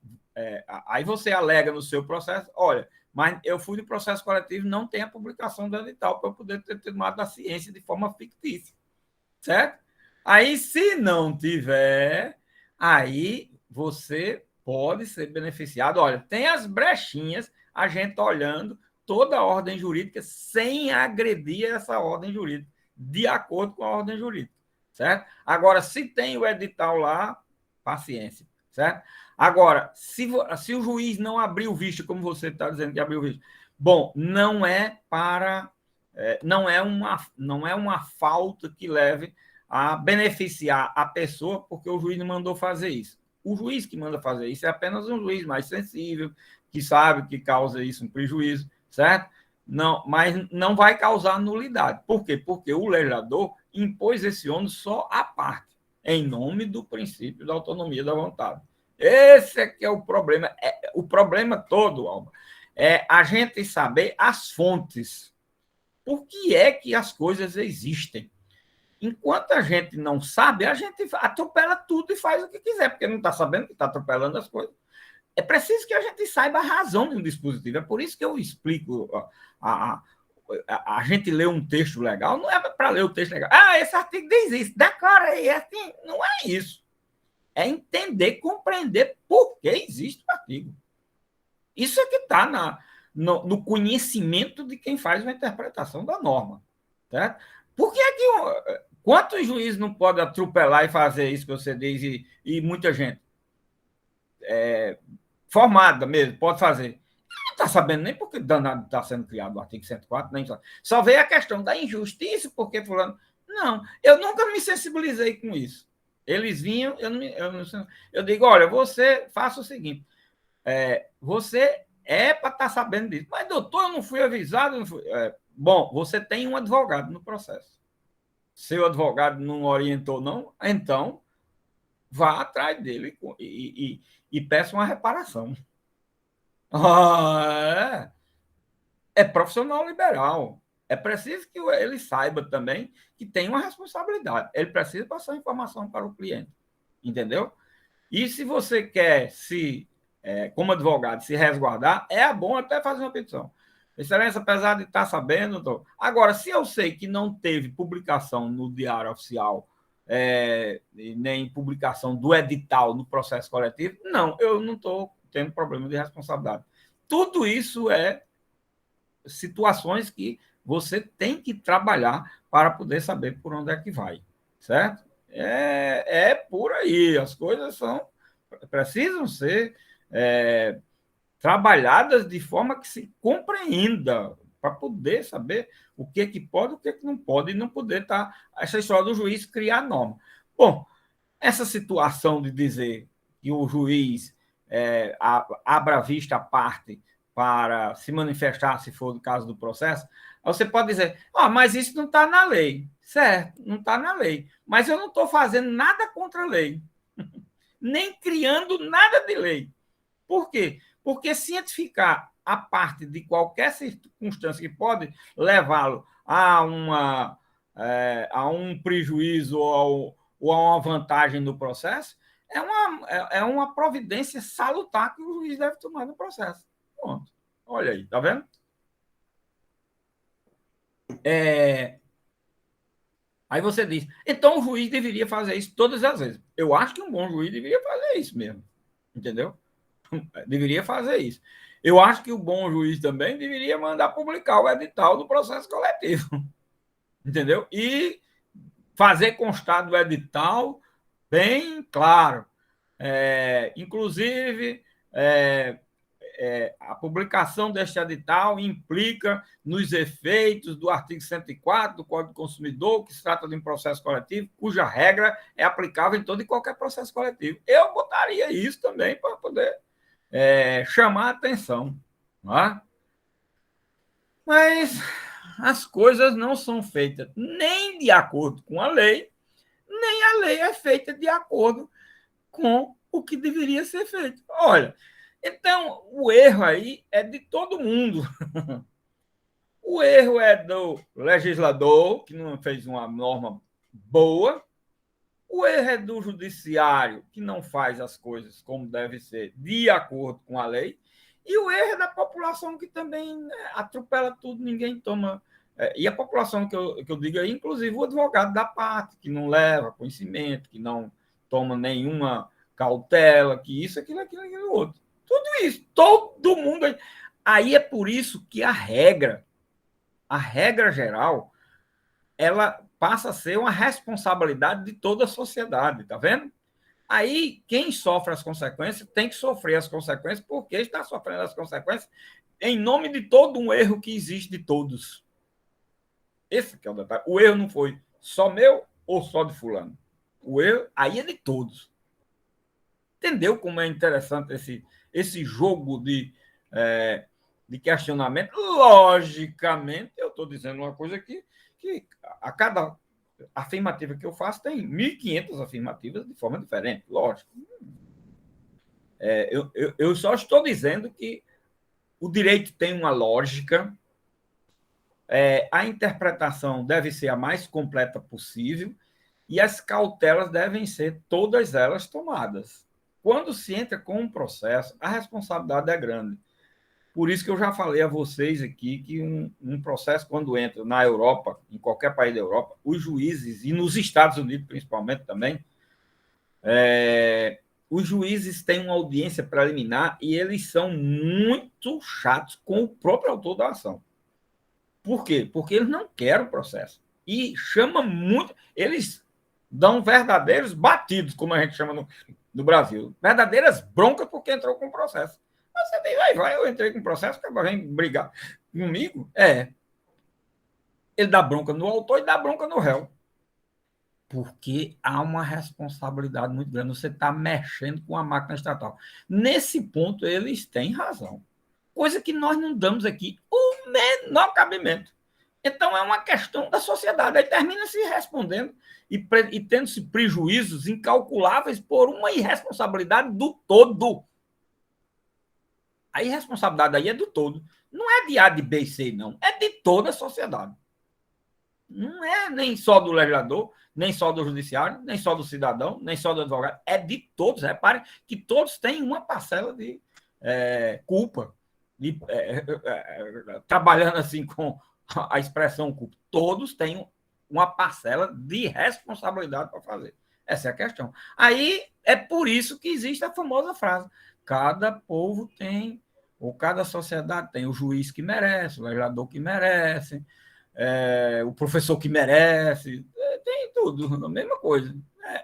aí você alega no seu processo, olha, mas eu fui no processo coletivo, não tem a publicação do edital para eu poder ter tomado a ciência de forma fictícia, certo? Aí, se não tiver, aí você pode ser beneficiado. Olha, tem as brechinhas, a gente olhando, toda a ordem jurídica sem agredir essa ordem jurídica, de acordo com a ordem jurídica, certo? Agora, se tem o edital lá, paciência, certo? Agora, se o juiz não abriu vista, como você está dizendo que abriu vista, bom, não é uma falta que leve a beneficiar a pessoa porque o juiz não mandou fazer isso. O juiz que manda fazer isso é apenas um juiz mais sensível, que sabe que causa isso um prejuízo, certo? Não, mas não vai causar nulidade. Por quê? Porque o legislador impôs esse ônus só à parte, em nome do princípio da autonomia da vontade. Esse é que é o problema. O problema todo, Alba, é a gente saber as fontes. Por que é que as coisas existem? Enquanto a gente não sabe, a gente atropela tudo e faz o que quiser, porque não está sabendo que está atropelando as coisas. É preciso que a gente saiba a razão de um dispositivo. É por isso que eu explico. A gente lê um texto legal, não é para ler o texto legal. Ah, esse artigo diz isso, decora aí. Assim, não é isso. É entender, compreender por que existe o artigo. Isso é que está no conhecimento de quem faz uma interpretação da norma. Certo? Por que é que quantos juízes não podem atropelar e fazer isso que você diz e muita gente formada mesmo pode fazer? Não está sabendo nem porque danado está sendo criado o artigo 104, nem só veio a questão da injustiça, porque fulano. Não, eu nunca me sensibilizei com isso. Eles vinham, eu digo, olha, você faça o seguinte, você para estar sabendo disso. Mas, doutor, eu não fui avisado. Não fui. Bom, você tem um advogado no processo. Seu advogado não orientou, não, então vá atrás dele e peça uma reparação. É profissional liberal. É preciso que ele saiba também que tem uma responsabilidade. Ele precisa passar informação para o cliente. Entendeu? E se você quer como advogado, se resguardar, é bom até fazer uma petição. Excelência, apesar de estar sabendo, agora, se eu sei que não teve publicação no Diário Oficial, nem publicação do edital no processo coletivo, não, eu não estou tendo problema de responsabilidade. Tudo isso é situações que você tem que trabalhar para poder saber por onde é que vai, certo? É por aí, as coisas precisam ser trabalhadas de forma que se compreenda, para poder saber o que pode, o que não pode, e não poder estar essa história do juiz criar norma. Bom, essa situação de dizer que o juiz abra vista à parte para se manifestar, se for o caso do processo, você pode dizer, mas isso não está na lei. Certo, não está na lei. Mas eu não estou fazendo nada contra a lei, nem criando nada de lei. Por quê? Porque cientificar a parte de qualquer circunstância que pode levá-lo a um prejuízo ou a uma vantagem no processo é uma providência salutar que o juiz deve tomar no processo. Pronto. Olha aí, tá vendo? Aí você diz, então o juiz deveria fazer isso todas as vezes. Eu acho que um bom juiz deveria fazer isso mesmo. Entendeu? Deveria fazer isso. Eu acho que o bom juiz também deveria mandar publicar o edital do processo coletivo. Entendeu? E fazer constar do edital bem claro. Inclusive, a publicação deste edital implica nos efeitos do artigo 104 do Código do Consumidor, que se trata de um processo coletivo, cuja regra é aplicável em todo e qualquer processo coletivo. Eu botaria isso também para poder chamar a atenção. Não é? Mas as coisas não são feitas nem de acordo com a lei, nem a lei é feita de acordo com o que deveria ser feito. Olha, então o erro aí é de todo mundo. O erro é do legislador, que não fez uma norma boa. O erro é do judiciário, que não faz as coisas como deve ser, de acordo com a lei. E o erro é da população, que também atropela tudo, ninguém toma. E a população que eu digo aí, inclusive o advogado da parte, que não leva conhecimento, que não toma nenhuma cautela, que isso, aquilo outro. Tudo isso, todo mundo aí. Aí é por isso que a regra geral, ela passa a ser uma responsabilidade de toda a sociedade, tá vendo? Aí, quem sofre as consequências tem que sofrer as consequências porque está sofrendo as consequências em nome de todo um erro que existe de todos. Esse que é o detalhe. O erro não foi só meu ou só de fulano. O erro aí é de todos. Entendeu como é interessante esse jogo de questionamento? Logicamente, eu estou dizendo uma coisa que a cada afirmativa que eu faço tem 1.500 afirmativas de forma diferente, lógico. Eu só estou dizendo que o direito tem uma lógica, a interpretação deve ser a mais completa possível e as cautelas devem ser todas elas tomadas. Quando se entra com um processo, a responsabilidade é grande. Por isso que eu já falei a vocês aqui que um processo, quando entra na Europa, em qualquer país da Europa, os juízes, e nos Estados Unidos principalmente também, os juízes têm uma audiência preliminar e eles são muito chatos com o próprio autor da ação. Por quê? Porque eles não querem o processo. E chama muito. Eles dão verdadeiros batidos, como a gente chama no Brasil. Verdadeiras broncas porque entrou com o processo. Você diz, vai, eu entrei com o processo, acaba vem brigar comigo. Ele dá bronca no autor e dá bronca no réu. Porque há uma responsabilidade muito grande. Você está mexendo com a máquina estatal. Nesse ponto, eles têm razão. Coisa que nós não damos aqui o menor cabimento. Então, é uma questão da sociedade. Aí termina se respondendo e tendo-se prejuízos incalculáveis por uma irresponsabilidade do todo. A irresponsabilidade aí é do todo. Não é de A, de B e C, não. É de toda a sociedade. Não é nem só do legislador, nem só do judiciário, nem só do cidadão, nem só do advogado. É de todos. Repare que todos têm uma parcela de culpa. Trabalhando assim com a expressão culpa. Todos têm uma parcela de responsabilidade para fazer. Essa é a questão. Aí é por isso que existe a famosa frase: cada povo tem, ou cada sociedade tem o juiz que merece, o legislador que merece, o professor que merece, tem tudo, a mesma coisa.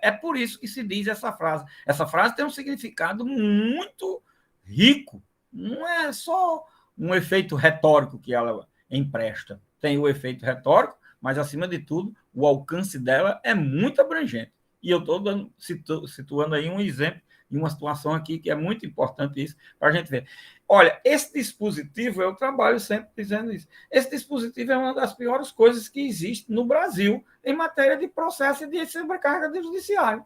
É por isso que se diz essa frase. Essa frase tem um significado muito rico. Não é só um efeito retórico que ela empresta. Tem o efeito retórico, mas, acima de tudo, o alcance dela é muito abrangente. E eu estou situando aí um exemplo de uma situação aqui que é muito importante isso para a gente ver. Olha, esse dispositivo, eu trabalho sempre dizendo isso, esse dispositivo é uma das piores coisas que existe no Brasil em matéria de processo e de sobrecarga do judiciário.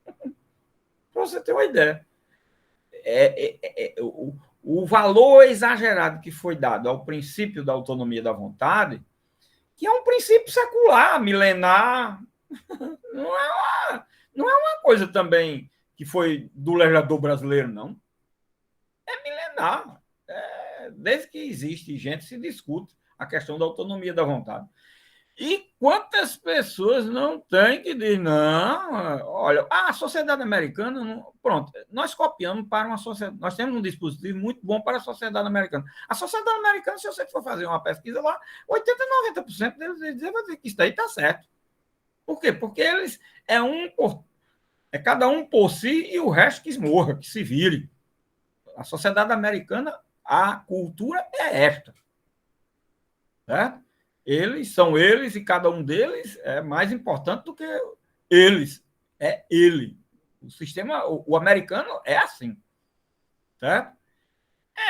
Para você ter uma ideia. O valor exagerado que foi dado ao princípio da autonomia da vontade, que é um princípio secular, milenar, não é uma coisa também que foi do legislador brasileiro, não. É milenar. Desde que existe gente, se discute a questão da autonomia da vontade. E quantas pessoas não têm que dizer, não, olha, a sociedade americana, não, pronto, nós copiamos para uma sociedade, nós temos um dispositivo muito bom para a sociedade americana. A sociedade americana, se você for fazer uma pesquisa lá, 80%, 90% deles dizem que isso daí está certo. Por quê? Porque eles é cada um por si e o resto que morra, que se vire. A sociedade americana, a cultura é esta. Certo? Eles são eles e cada um deles é mais importante do que eles. É ele. O sistema, o americano é assim. Certo?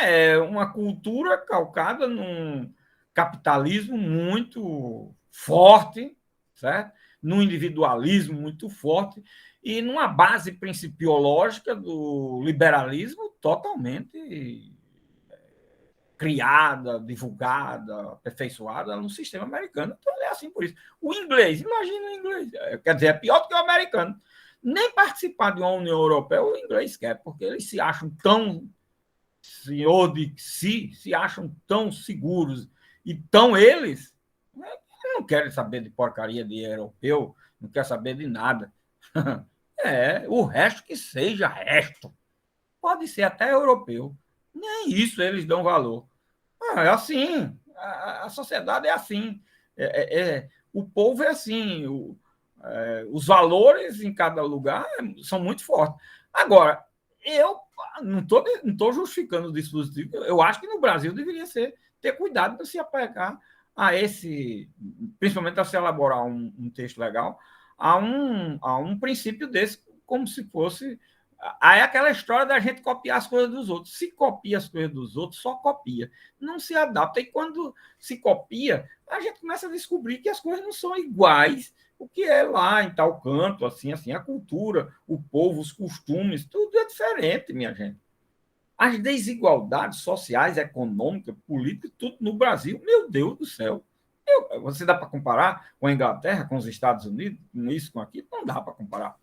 É uma cultura calcada num capitalismo muito forte, certo? Num individualismo muito forte e numa base principiológica do liberalismo totalmente criada, divulgada, aperfeiçoada no sistema americano. Então, é assim por isso. O inglês, imagina o inglês. Quer dizer, é pior do que o americano. Nem participar de uma União Europeia o inglês quer, porque eles se acham tão senhor de si, se acham tão seguros e tão eles, não querem saber de porcaria de europeu, não quer saber de nada. O resto que seja resto. Pode ser até europeu. Nem isso eles dão valor. É assim, a sociedade é assim, o povo é assim, os valores em cada lugar são muito fortes. Agora, eu não tô justificando o dispositivo, eu acho que no Brasil deveria ter cuidado para se apegar a esse, principalmente para se elaborar um texto legal, a um princípio desse, como se fosse. Aí é aquela história da gente copiar as coisas dos outros. Se copia as coisas dos outros, só copia. Não se adapta. E quando se copia, a gente começa a descobrir que as coisas não são iguais. O que é lá em tal canto, assim, a cultura, o povo, os costumes, tudo é diferente, minha gente. As desigualdades sociais, econômicas, políticas, tudo no Brasil, meu Deus do céu. Você dá para comparar com a Inglaterra, com os Estados Unidos, com isso, com aquilo? Não dá para comparar.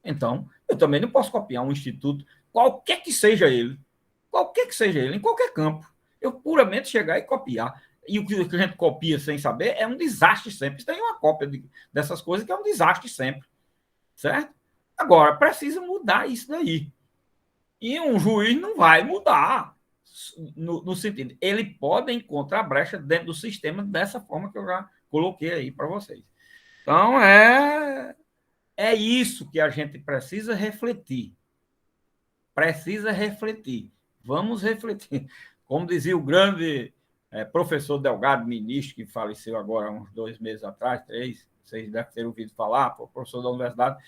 Então, eu também não posso copiar um instituto, qualquer que seja ele, em qualquer campo. Eu puramente chegar e copiar. E o que a gente copia sem saber é um desastre sempre. Tem uma cópia dessas coisas que é um desastre sempre, certo? Agora, precisa mudar isso daí. E um juiz não vai mudar no sentido. Ele pode encontrar brecha dentro do sistema dessa forma que eu já coloquei aí para vocês. Então, é isso que a gente precisa refletir. Precisa refletir. Vamos refletir. Como dizia o grande professor Delgado, ministro, que faleceu agora há uns 2 meses atrás, 3, vocês devem ter ouvido falar, professor da universidade,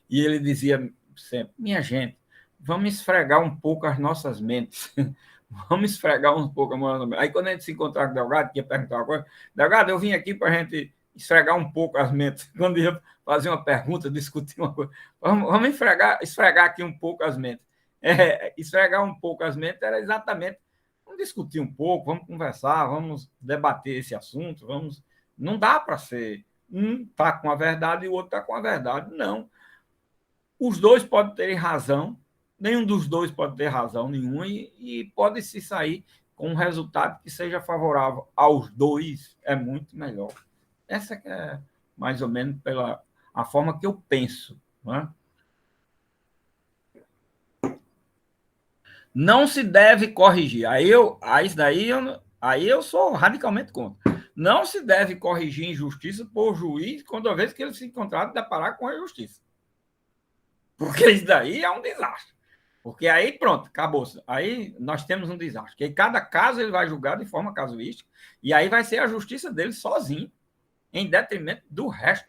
e ele dizia sempre: minha gente, vamos esfregar um pouco as nossas mentes. Vamos esfregar um pouco a mão. Aí, quando a gente se encontrar com o Delgado, que ia perguntar uma coisa: Delgado, eu vim aqui para a gente esfregar um pouco as mentes. Quando ia fazer uma pergunta, discutir uma coisa, vamos esfregar aqui um pouco as mentes. Esfregar um pouco as mentes era exatamente, vamos discutir um pouco, vamos conversar, vamos debater esse assunto, não dá para ser um está com a verdade e o outro está com a verdade, não. Os dois podem ter razão, nenhum dos dois pode ter razão nenhuma e pode se sair com um resultado que seja favorável aos dois, é muito melhor. Essa que é mais ou menos pela a forma que eu penso, né? Não se deve corrigir. Aí eu sou radicalmente contra. Não se deve corrigir injustiça por juiz quando vez que ele se encontrar de deparar com a justiça. Porque isso daí é um desastre. Porque aí, pronto, acabou. Aí nós temos um desastre. Porque cada caso ele vai julgar de forma casuística e aí vai ser a justiça dele sozinho, em detrimento do resto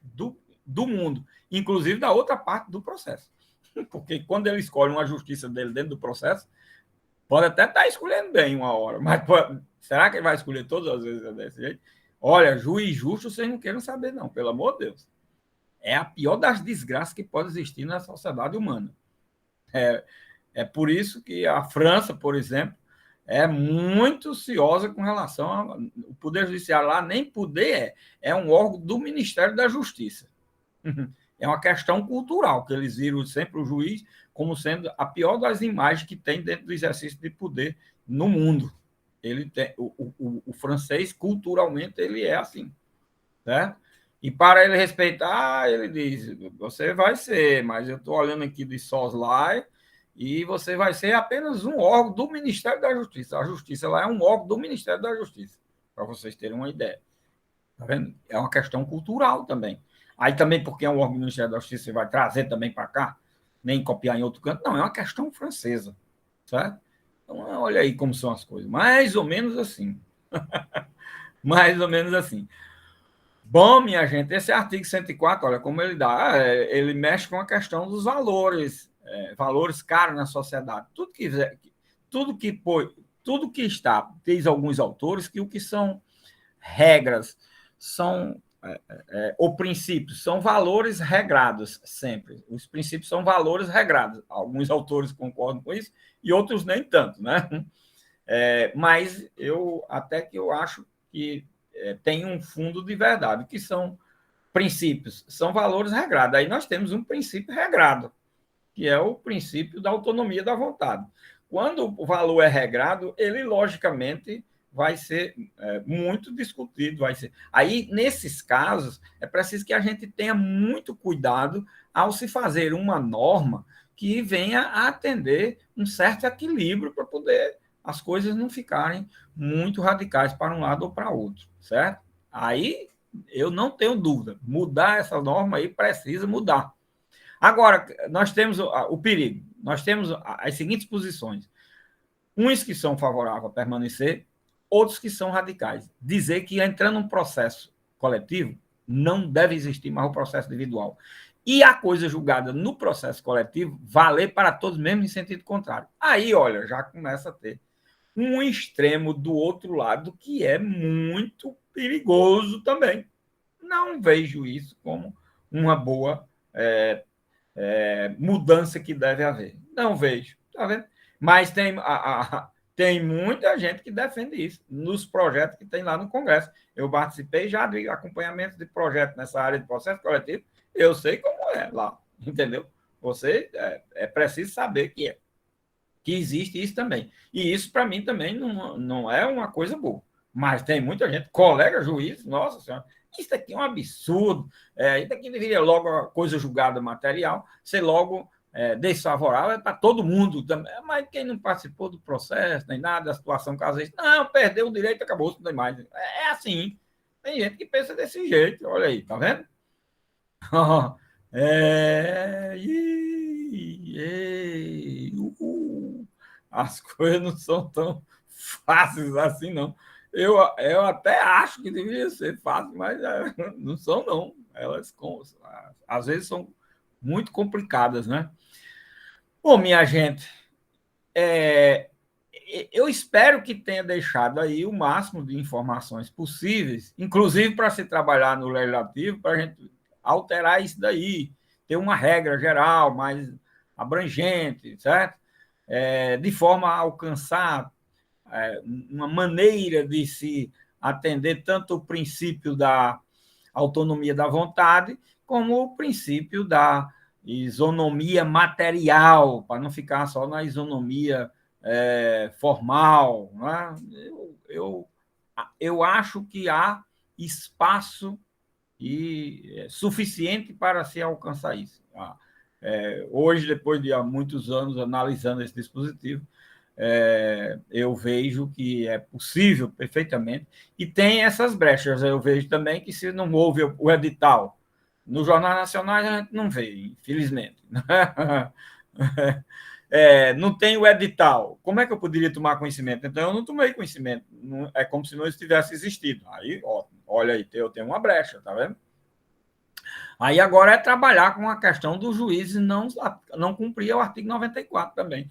do mundo, inclusive da outra parte do processo. Porque quando ele escolhe uma justiça dele dentro do processo, pode até estar escolhendo bem uma hora, mas será que ele vai escolher todas as vezes desse jeito? Olha, juiz justo vocês não queiram saber, não, pelo amor de Deus. É a pior das desgraças que pode existir na sociedade humana. É por isso que a França, por exemplo, é muito ciosa com relação ao Poder Judiciário lá, nem poder é um órgão do Ministério da Justiça. É uma questão cultural, que eles viram sempre o juiz como sendo a pior das imagens que tem dentro do exercício de poder no mundo. Ele tem, o francês, culturalmente, ele é assim. Certo? E para ele respeitar, ele diz: você vai ser, mas eu estou olhando aqui de soslaio, e você vai ser apenas um órgão do Ministério da Justiça. A Justiça lá é um órgão do Ministério da Justiça, para vocês terem uma ideia. Tá vendo? É uma questão cultural também. Aí também, porque é um órgão do Ministério da Justiça, você vai trazer também para cá, nem copiar em outro canto. Não, é uma questão francesa. Certo? Então, olha aí como são as coisas. Mais ou menos assim. Mais ou menos assim. Bom, minha gente, esse artigo 104, olha como ele dá. Ele mexe com a questão dos valores, valores caros na sociedade. Tudo que, tudo que está, diz alguns autores, que o que são regras, são ou princípios, são valores regrados sempre. Os princípios são valores regrados. Alguns autores concordam com isso e outros nem tanto, né? Mas até que eu acho que tem um fundo de verdade, que são princípios, são valores regrados. Aí nós temos um princípio regrado, que é o princípio da autonomia da vontade. Quando o valor é regrado, ele, logicamente, vai ser muito discutido. Vai ser. Aí, nesses casos, é preciso que a gente tenha muito cuidado ao se fazer uma norma que venha a atender um certo equilíbrio para poder as coisas não ficarem muito radicais para um lado ou para outro, certo? Aí eu não tenho dúvida, mudar essa norma aí precisa mudar. Agora, nós temos o perigo, nós temos as seguintes posições: uns que são favoráveis a permanecer, outros que são radicais. Dizer que entrando num processo coletivo, não deve existir mais o processo individual. E a coisa julgada no processo coletivo valer para todos, mesmo em sentido contrário. Aí, olha, já começa a ter um extremo do outro lado que é muito perigoso também. Não vejo isso como uma boa mudança que deve haver. Não vejo, tá vendo? Mas tem muita gente que defende isso nos projetos que tem lá no Congresso. Eu participei já de acompanhamento de projetos nessa área de processo coletivo, eu sei como é lá, entendeu? Você é preciso saber que existe isso também. E isso, para mim, também não é uma coisa boa. Mas tem muita gente, colega juiz, nossa senhora, isso aqui é um absurdo, isso aqui deveria logo a coisa julgada material ser logo desfavorável para todo mundo também. Mas quem não participou do processo, nem nada, da situação caso isso, não, perdeu o direito, acabou, não tem mais. É assim. Tem gente que pensa desse jeito, olha aí, tá vendo? As coisas não são tão fáceis assim, não. Eu até acho que deveria ser fácil, mas não são, não. Elas, às vezes, são muito complicadas, né? Bom, minha gente, eu espero que tenha deixado aí o máximo de informações possíveis, inclusive para se trabalhar no legislativo, para a gente alterar isso daí, ter uma regra geral mais abrangente, certo? De forma a alcançar uma maneira de se atender tanto o princípio da autonomia da vontade, como o princípio da isonomia material, para não ficar só na isonomia formal. Né? Eu acho que há espaço suficiente para se alcançar isso. Hoje, depois de há muitos anos analisando esse dispositivo, eu vejo que é possível perfeitamente, e tem essas brechas. Eu vejo também que se não houve o edital, nos jornais nacionais a gente não vê, infelizmente. Não tem o edital. Como é que eu poderia tomar conhecimento? Então, eu não tomei conhecimento. É como se não tivesse existido. Aí, ó, olha aí, eu tenho uma brecha, tá vendo? Aí agora é trabalhar com a questão do juiz não cumprir o artigo 94 também.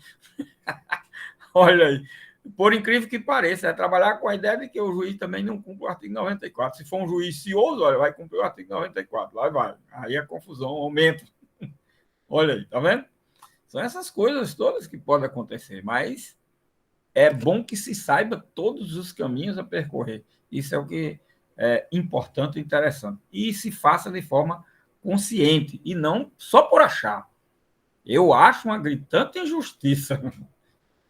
Olha aí, por incrível que pareça, é trabalhar com a ideia de que o juiz também não cumpre o artigo 94. Se for um juiz cioso, olha, vai cumprir o artigo 94. Lá vai. Aí a confusão aumenta. Olha aí, tá vendo? São essas coisas todas que podem acontecer, mas é bom que se saiba todos os caminhos a percorrer. Isso é o que é importante e interessante. E se faça de forma consciente e não só por achar. Eu acho uma gritante injustiça.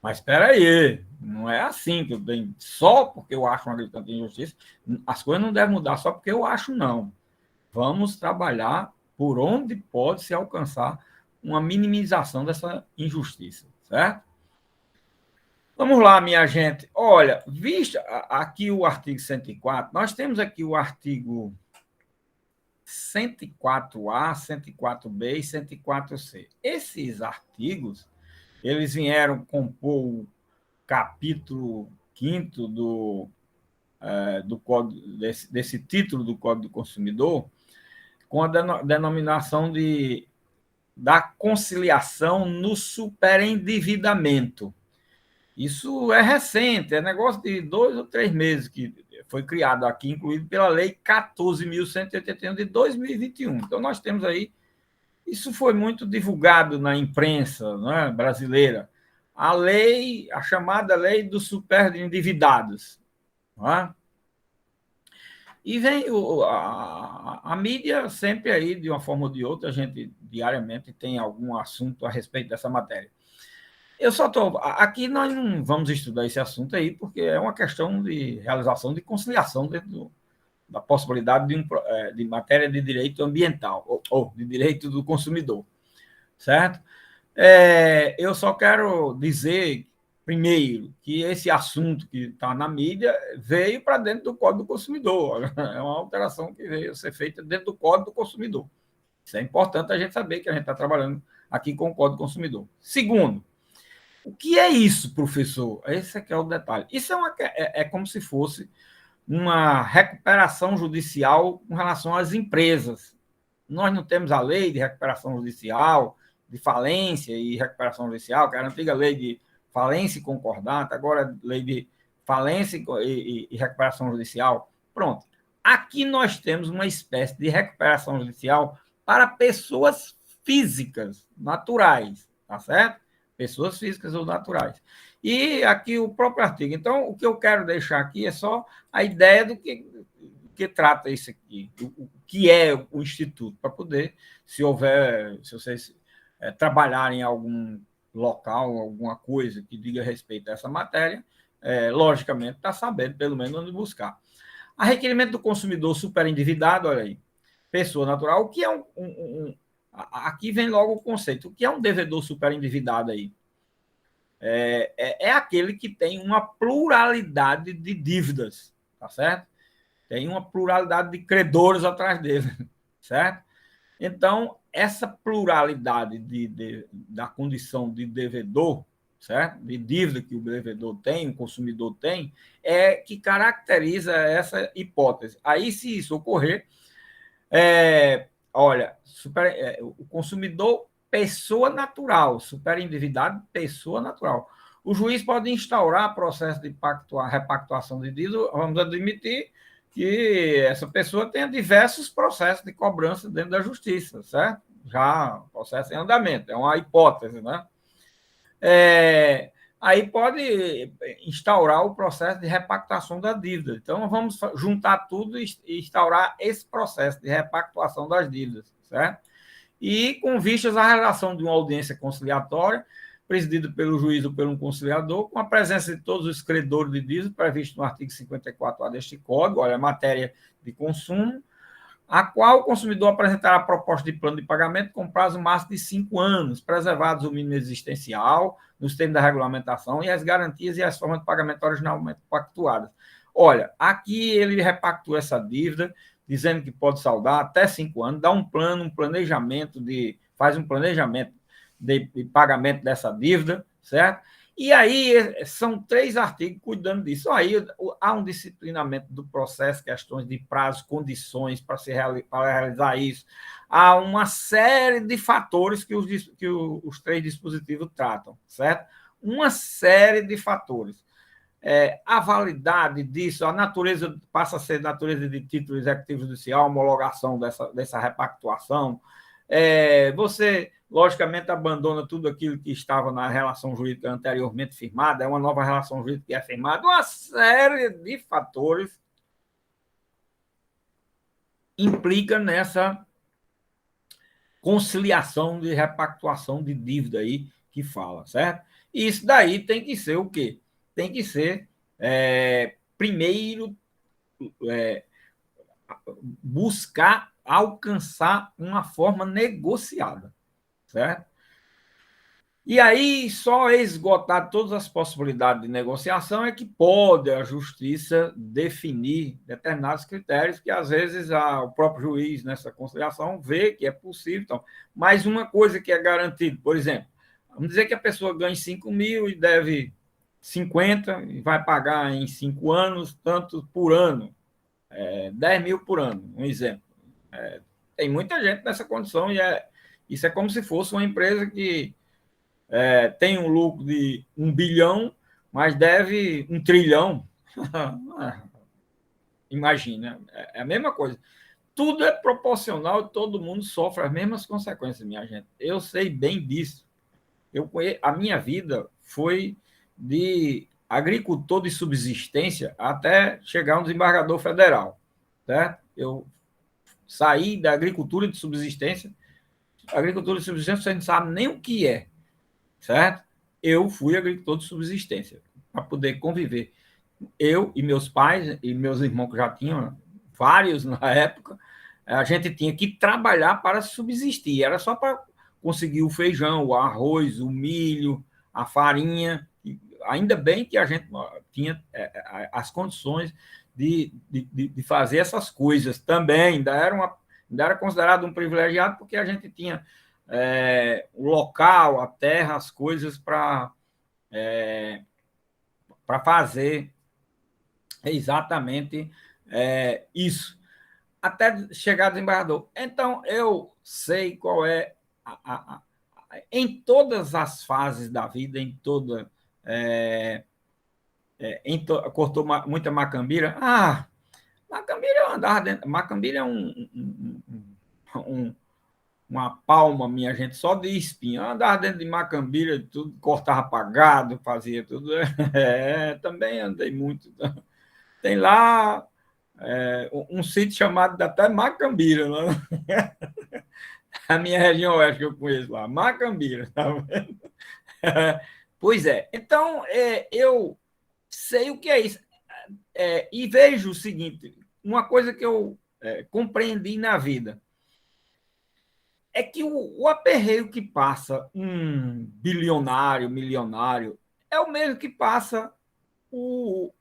Mas espera aí, não é assim que eu tenho. Só porque eu acho uma gritante injustiça, as coisas não devem mudar só porque eu acho, não. Vamos trabalhar por onde pode se alcançar uma minimização dessa injustiça, certo? Vamos lá, minha gente. Olha, vista aqui o artigo 104, nós temos aqui o artigo 104A, 104B e 104C. Esses artigos, eles vieram compor o capítulo 5º do Código, desse título do Código do Consumidor, com a denominação da conciliação no superendividamento. Isso é recente, é negócio de 2 ou 3 meses que foi criado aqui, incluído pela Lei 14.181 de 2021. Então, nós temos aí, isso foi muito divulgado na imprensa, né, brasileira, a chamada Lei dos Superendividados. Né? E vem a mídia sempre aí, de uma forma ou de outra, a gente diariamente tem algum assunto a respeito dessa matéria. Eu só estou. Aqui nós não vamos estudar esse assunto aí, porque é uma questão de realização de conciliação dentro da possibilidade de matéria de direito ambiental, ou de direito do consumidor, certo? Eu só quero dizer, primeiro, que esse assunto que está na mídia veio para dentro do Código do Consumidor. É uma alteração que veio a ser feita dentro do Código do Consumidor. Isso é importante a gente saber que a gente está trabalhando aqui com o Código do Consumidor. Segundo, o que é isso, professor? Esse aqui é o detalhe. Isso é como se fosse uma recuperação judicial com relação às empresas. Nós não temos a lei de recuperação judicial, de falência e recuperação judicial, que era a antiga lei de falência e concordata, agora a lei de falência e recuperação judicial. Pronto. Aqui nós temos uma espécie de recuperação judicial para pessoas físicas, naturais, tá certo? Pessoas físicas ou naturais. E aqui o próprio artigo. Então, o que eu quero deixar aqui é só a ideia do que trata isso aqui, o que é o Instituto, para poder, se vocês trabalharem em algum local, alguma coisa que diga respeito a essa matéria, logicamente está sabendo pelo menos onde buscar. A requerimento do consumidor superendividado, olha aí, pessoa natural, o que é aqui vem logo o conceito, o que é um devedor superendividado aí? É aquele que tem uma pluralidade de dívidas, tá certo? Tem uma pluralidade de credores atrás dele, certo? Então, essa pluralidade da condição de devedor, certo? De dívida que o devedor tem, o consumidor tem, é que caracteriza essa hipótese. Aí, se isso ocorrer, olha, o consumidor, pessoa natural, superendividado, pessoa natural. O juiz pode instaurar processo de repactuação de dívida, vamos admitir que essa pessoa tenha diversos processos de cobrança dentro da justiça, certo? Já processo em andamento, é uma hipótese, né? Aí pode instaurar o processo de repactuação da dívida. Então, vamos juntar tudo e instaurar esse processo de repactuação das dívidas, certo? E com vistas à realização de uma audiência conciliatória, presidida pelo juiz ou pelo conciliador, com a presença de todos os credores de dívida, previsto no artigo 54A deste Código, olha, matéria de consumo, a qual o consumidor apresentará a proposta de plano de pagamento com prazo máximo de 5 anos, preservados o mínimo existencial, nos termos da regulamentação, e as garantias e as formas de pagamento originalmente pactuadas. Olha, aqui ele repactua essa dívida, dizendo que pode saldar até 5 anos, dá um plano, faz um planejamento de pagamento dessa dívida, certo? E aí são 3 artigos cuidando disso. Aí há um disciplinamento do processo, questões de prazo, condições para realizar isso. Há uma série de fatores que os 3 dispositivos tratam, certo? Uma série de fatores. A validade disso, a natureza passa a ser natureza de título executivo judicial, homologação dessa repactuação. Você, logicamente, abandona tudo aquilo que estava na relação jurídica anteriormente firmada, é uma nova relação jurídica que é firmada, uma série de fatores implica nessa conciliação de repactuação de dívida aí que fala, certo? E isso daí tem que ser o quê? Tem que ser, primeiro, buscar alcançar uma forma negociada, certo? E aí, só esgotar todas as possibilidades de negociação é que pode a justiça definir determinados critérios que, às vezes, o próprio juiz, nessa conciliação, vê que é possível. Então, mas uma coisa que é garantida, por exemplo, vamos dizer que a pessoa ganha 5 mil e deve 50 e vai pagar em 5 anos, tanto por ano, 10 mil por ano, um exemplo. Tem muita gente nessa condição e isso é como se fosse uma empresa que tem um lucro de 1 bilhão, mas deve 1 trilhão. Imagina, é a mesma coisa. Tudo é proporcional, todo mundo sofre as mesmas consequências, minha gente. Eu sei bem disso. A minha vida foi de agricultor de subsistência até chegar um desembargador federal, certo? Eu saí da agricultura de subsistência. Agricultura de subsistência, você não sabe nem o que é, certo? Eu fui agricultor de subsistência para poder conviver. Eu e meus pais e meus irmãos que já tinham vários na época, a gente tinha que trabalhar para subsistir. Era só para conseguir o feijão, o arroz, o milho, a farinha. ainda bem que a gente tinha as condições de fazer essas coisas também, ainda era considerado um privilegiado, porque a gente tinha o local, a terra, as coisas para fazer exatamente isso, até chegar desembargador. Então, eu sei qual é em todas as fases da vida, em toda. Cortou muita macambira. Macambira eu andava dentro. Macambira é uma palma, minha gente, só de espinho. Eu andava dentro de macambira, tudo, cortava pagado, fazia tudo. Também andei muito. Tem lá um sítio chamado até Macambira, né? A minha região oeste que eu conheço lá, Macambira, tá vendo? Pois é. Então, eu sei o que é isso. E vejo o seguinte, uma coisa que eu compreendi na vida é que o aperreio que passa um bilionário, milionário, é o mesmo que passa o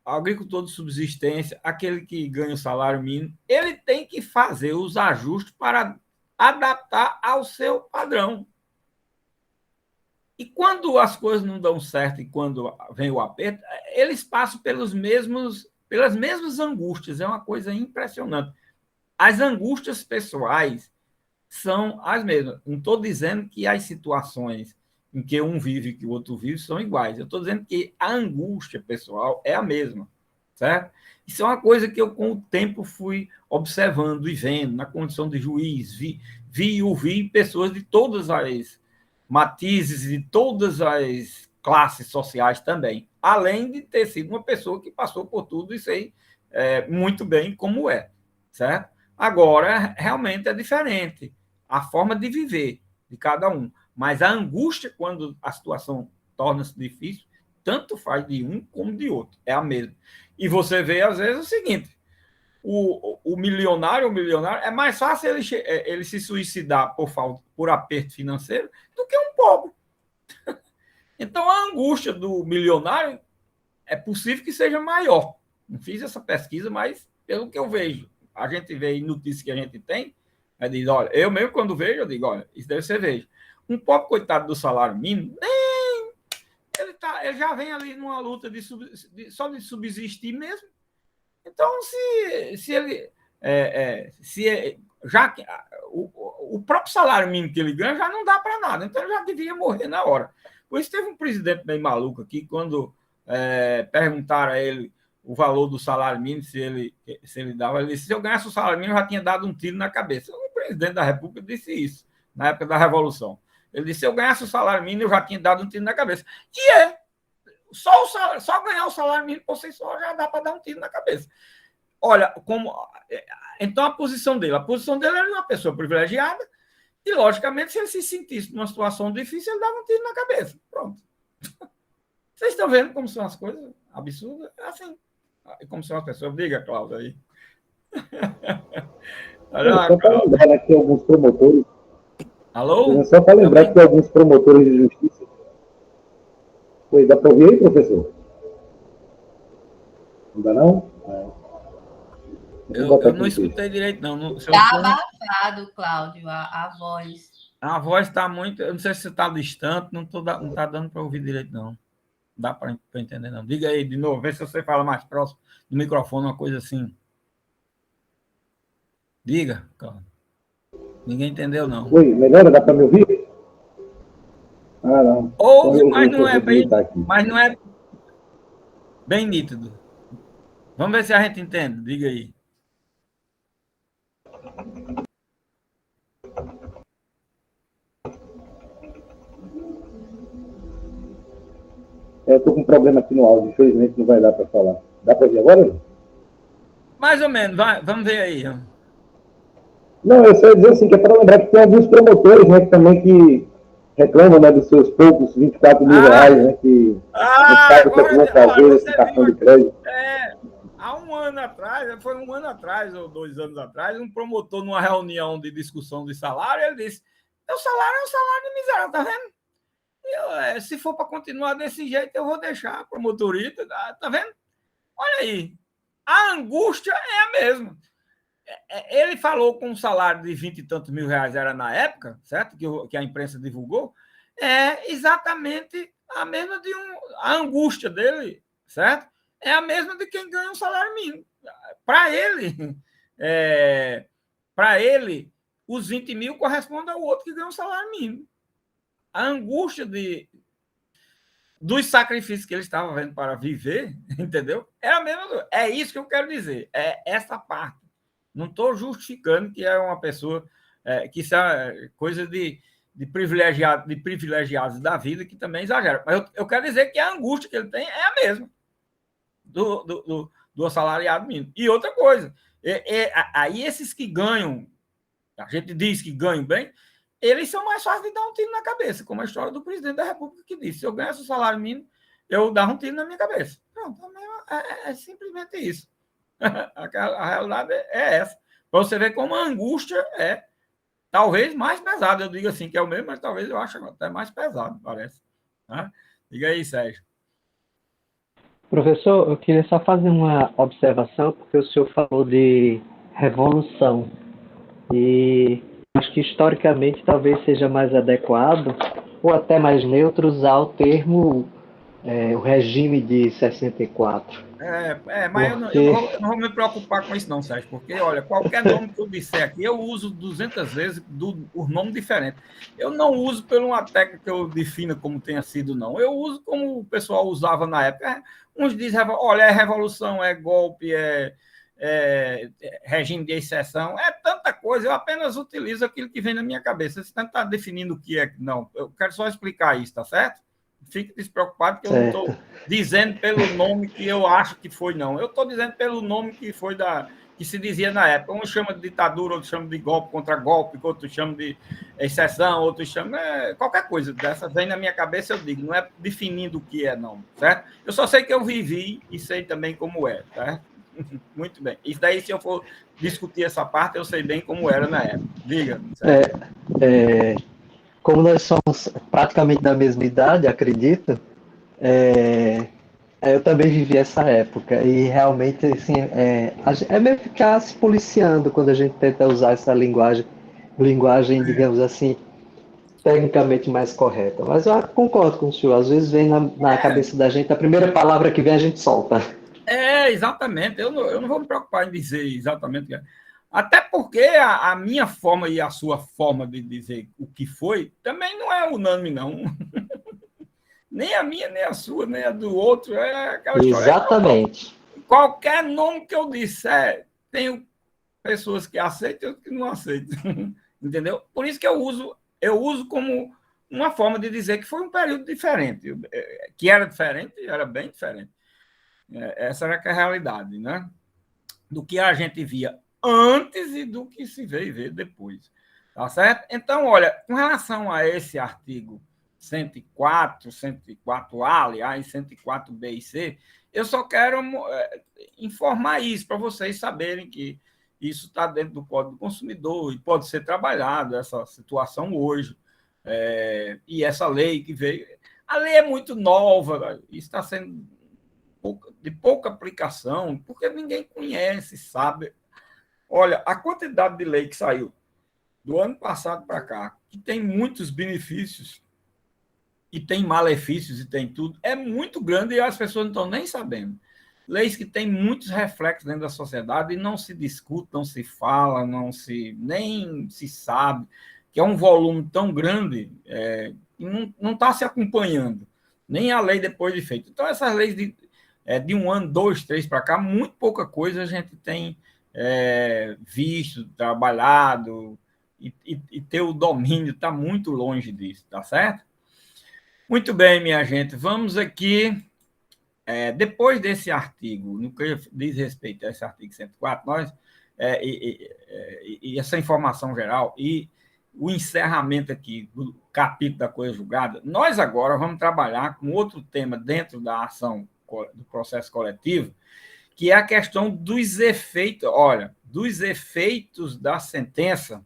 agricultor de subsistência, aquele que ganha o salário mínimo. Ele tem que fazer os ajustes para adaptar ao seu padrão. E quando as coisas não dão certo e quando vem o aperto, eles passam pelas mesmas angústias. É uma coisa impressionante. As angústias pessoais são as mesmas. Não estou dizendo que as situações em que um vive e que o outro vive são iguais. Eu estou dizendo que a angústia pessoal é a mesma, certo? Isso é uma coisa que eu, com o tempo, fui observando e vendo na condição de juiz. Vi e ouvi pessoas de todas as matizes e todas as classes sociais também, além de ter sido uma pessoa que passou por tudo e sei muito bem como é, certo? Agora, realmente é diferente a forma de viver de cada um, mas a angústia, quando a situação torna-se difícil, tanto faz de um como de outro, é a mesma. E você vê, às vezes, o seguinte, o milionário, é mais fácil ele se suicidar por aperto financeiro do que um pobre. Então, a angústia do milionário é possível que seja maior. Não fiz essa pesquisa, mas pelo que eu vejo, a gente vê notícias que a gente tem, diz, olha, eu mesmo quando vejo, eu digo, olha, isso deve ser vejo. Um pobre coitado do salário mínimo, ele já vem ali numa luta só de subsistir mesmo. Então, se ele. Já que o próprio salário mínimo que ele ganha já não dá para nada, então ele já devia morrer na hora. Por isso, teve um presidente bem maluco aqui, quando perguntaram a ele o valor do salário mínimo, se ele dava, ele disse: se eu ganhasse o salário mínimo, eu já tinha dado um tiro na cabeça. O presidente da República disse isso, na época da Revolução. Ele disse: se eu ganhasse o salário mínimo, eu já tinha dado um tiro na cabeça. E só ganhar o salário mínimo por si só já dá para dar um tiro na cabeça. Olha, então a posição dele era uma pessoa privilegiada e, logicamente, se ele se sentisse numa situação difícil, ele dava um tiro na cabeça. Pronto. Vocês estão vendo como são as coisas absurdas? É assim. Como são as pessoas. Diga, Cláudio, aí. Só para lembrar aqui alguns promotores. Alô? Só para lembrar que alguns promotores de justiça. Oi, dá para ouvir aí, professor? Não dá não? Eu não escutei direito, não. Está abafado, Cláudio, a voz. A voz está muito. Eu não sei se você está distante, não está dando para ouvir direito, não. Não dá para entender, não. Diga aí de novo, vê se você fala mais próximo do microfone, uma coisa assim. Diga, Cláudio. Ninguém entendeu, não. Oi, melhor? Dá para me ouvir? Não. Ouve, mas não é bem nítido. Vamos ver se a gente entende. Diga aí. Eu estou com um problema aqui no áudio, infelizmente não vai dar para falar. Dá para ouvir agora? Mais ou menos, vamos ver aí. Não, eu só ia dizer assim, que é para lembrar que tem alguns promotores, né, que também que reclamam, né, dos seus poucos 24 mil reais, né, que não sabem o que vão fazer esse cartão de crédito. Há um ano atrás, foi um ano atrás, ou 2 anos atrás, um promotor numa reunião de discussão de salário, ele disse: o salário é um salário de miséria, tá vendo? Se for para continuar desse jeito, eu vou deixar para o motorista. Tá vendo? Olha aí. A angústia é a mesma. Ele falou com um salário de 20 e tantos mil reais, era na época, certo? Que a imprensa divulgou. É exatamente a mesma a angústia dele, certo? É a mesma de quem ganha um salário mínimo. Para ele, os 20 mil correspondem ao outro que ganha um salário mínimo. A angústia dos sacrifícios que ele estava vendo para viver, entendeu? É a mesma coisa. É isso que eu quero dizer. É essa parte. Não estou justificando que é uma pessoa que isso é coisa de privilegiados da vida que também exagera. Mas eu quero dizer que a angústia que ele tem é a mesma do assalariado mínimo. E outra coisa, aí esses que ganham, a gente diz que ganham bem, eles são mais fáceis de dar um tiro na cabeça, como a história do presidente da República que disse: se eu ganhasse o salário mínimo, eu dava um tiro na minha cabeça. Não, também é simplesmente isso. A realidade é essa. Para você ver como a angústia é talvez mais pesada. Eu digo assim que é o mesmo, mas talvez eu ache até mais pesado, parece. Diga aí, Sérgio. Professor, eu queria só fazer uma observação, porque o senhor falou de revolução. E acho que historicamente talvez seja mais adequado, ou até mais neutro, usar o termo o regime de 64. Mas eu não vou me preocupar com isso não, Sérgio, porque, olha, qualquer nome que eu disser aqui, eu uso 200 vezes o nome diferente. Eu não uso por uma técnica que eu defina como tenha sido, não. Eu uso como o pessoal usava na época. Uns dizem, olha, é revolução, é golpe, é regime de exceção, é tanta coisa. Eu apenas utilizo aquilo que vem na minha cabeça. Você não está definindo o que é. Não, eu quero só explicar isso, tá certo? Fique despreocupado que eu não estou dizendo pelo nome que eu acho que foi, não. Eu estou dizendo pelo nome que foi que se dizia na época. Um chama de ditadura, outro chama de golpe contra golpe, outro chama de exceção, outro chama... qualquer coisa dessa vem na minha cabeça, eu digo. Não é definindo o que é, não, certo? Eu só sei que eu vivi e sei também como é, certo? Muito bem. Isso daí, se eu for discutir essa parte, eu sei bem como era na época. Diga. Como nós somos praticamente da mesma idade, acredito, eu também vivi essa época. E realmente, assim, é meio ficar se policiando quando a gente tenta usar essa linguagem, digamos assim, tecnicamente mais correta. Mas eu concordo com o senhor. Às vezes vem na cabeça da gente, a primeira palavra que vem a gente solta. Exatamente. Eu não vou me preocupar em dizer exatamente. Até porque a minha forma e a sua forma de dizer o que foi também não é unânime, não. Nem a minha, nem a sua, nem a do outro. É aquela história. Exatamente. Qualquer nome que eu disser, tem pessoas que aceitam e outras que não aceitam. Entendeu? Por isso que eu uso como uma forma de dizer que foi um período diferente. Que era diferente, era bem diferente. Essa era a realidade, né? Do que a gente via antes e do que se veio ver depois. Tá certo? Então, olha, com relação a esse artigo 104, 104A, aliás, 104B e C, eu só quero informar isso para vocês saberem que isso está dentro do Código do Consumidor e pode ser trabalhado, essa situação hoje. E essa lei que veio... A lei é muito nova, isso está sendo de pouca aplicação, porque ninguém conhece, sabe? Olha, a quantidade de lei que saiu do ano passado para cá, que tem muitos benefícios e tem malefícios e tem tudo, é muito grande e as pessoas não estão nem sabendo. Leis que têm muitos reflexos dentro da sociedade e não se discute, não se fala, nem se sabe, que é um volume tão grande que não está se acompanhando, nem a lei depois de feita. Então, essas leis de 1 ano, 2, 3 para cá, muito pouca coisa a gente tem visto, trabalhado, e ter o domínio está muito longe disso, tá certo? Muito bem, minha gente, vamos aqui, depois desse artigo, no que diz respeito a esse artigo 104, nós, e essa informação geral, e o encerramento aqui do capítulo da coisa julgada, nós agora vamos trabalhar com outro tema dentro da ação do processo coletivo, que é a questão dos efeitos, dos efeitos da sentença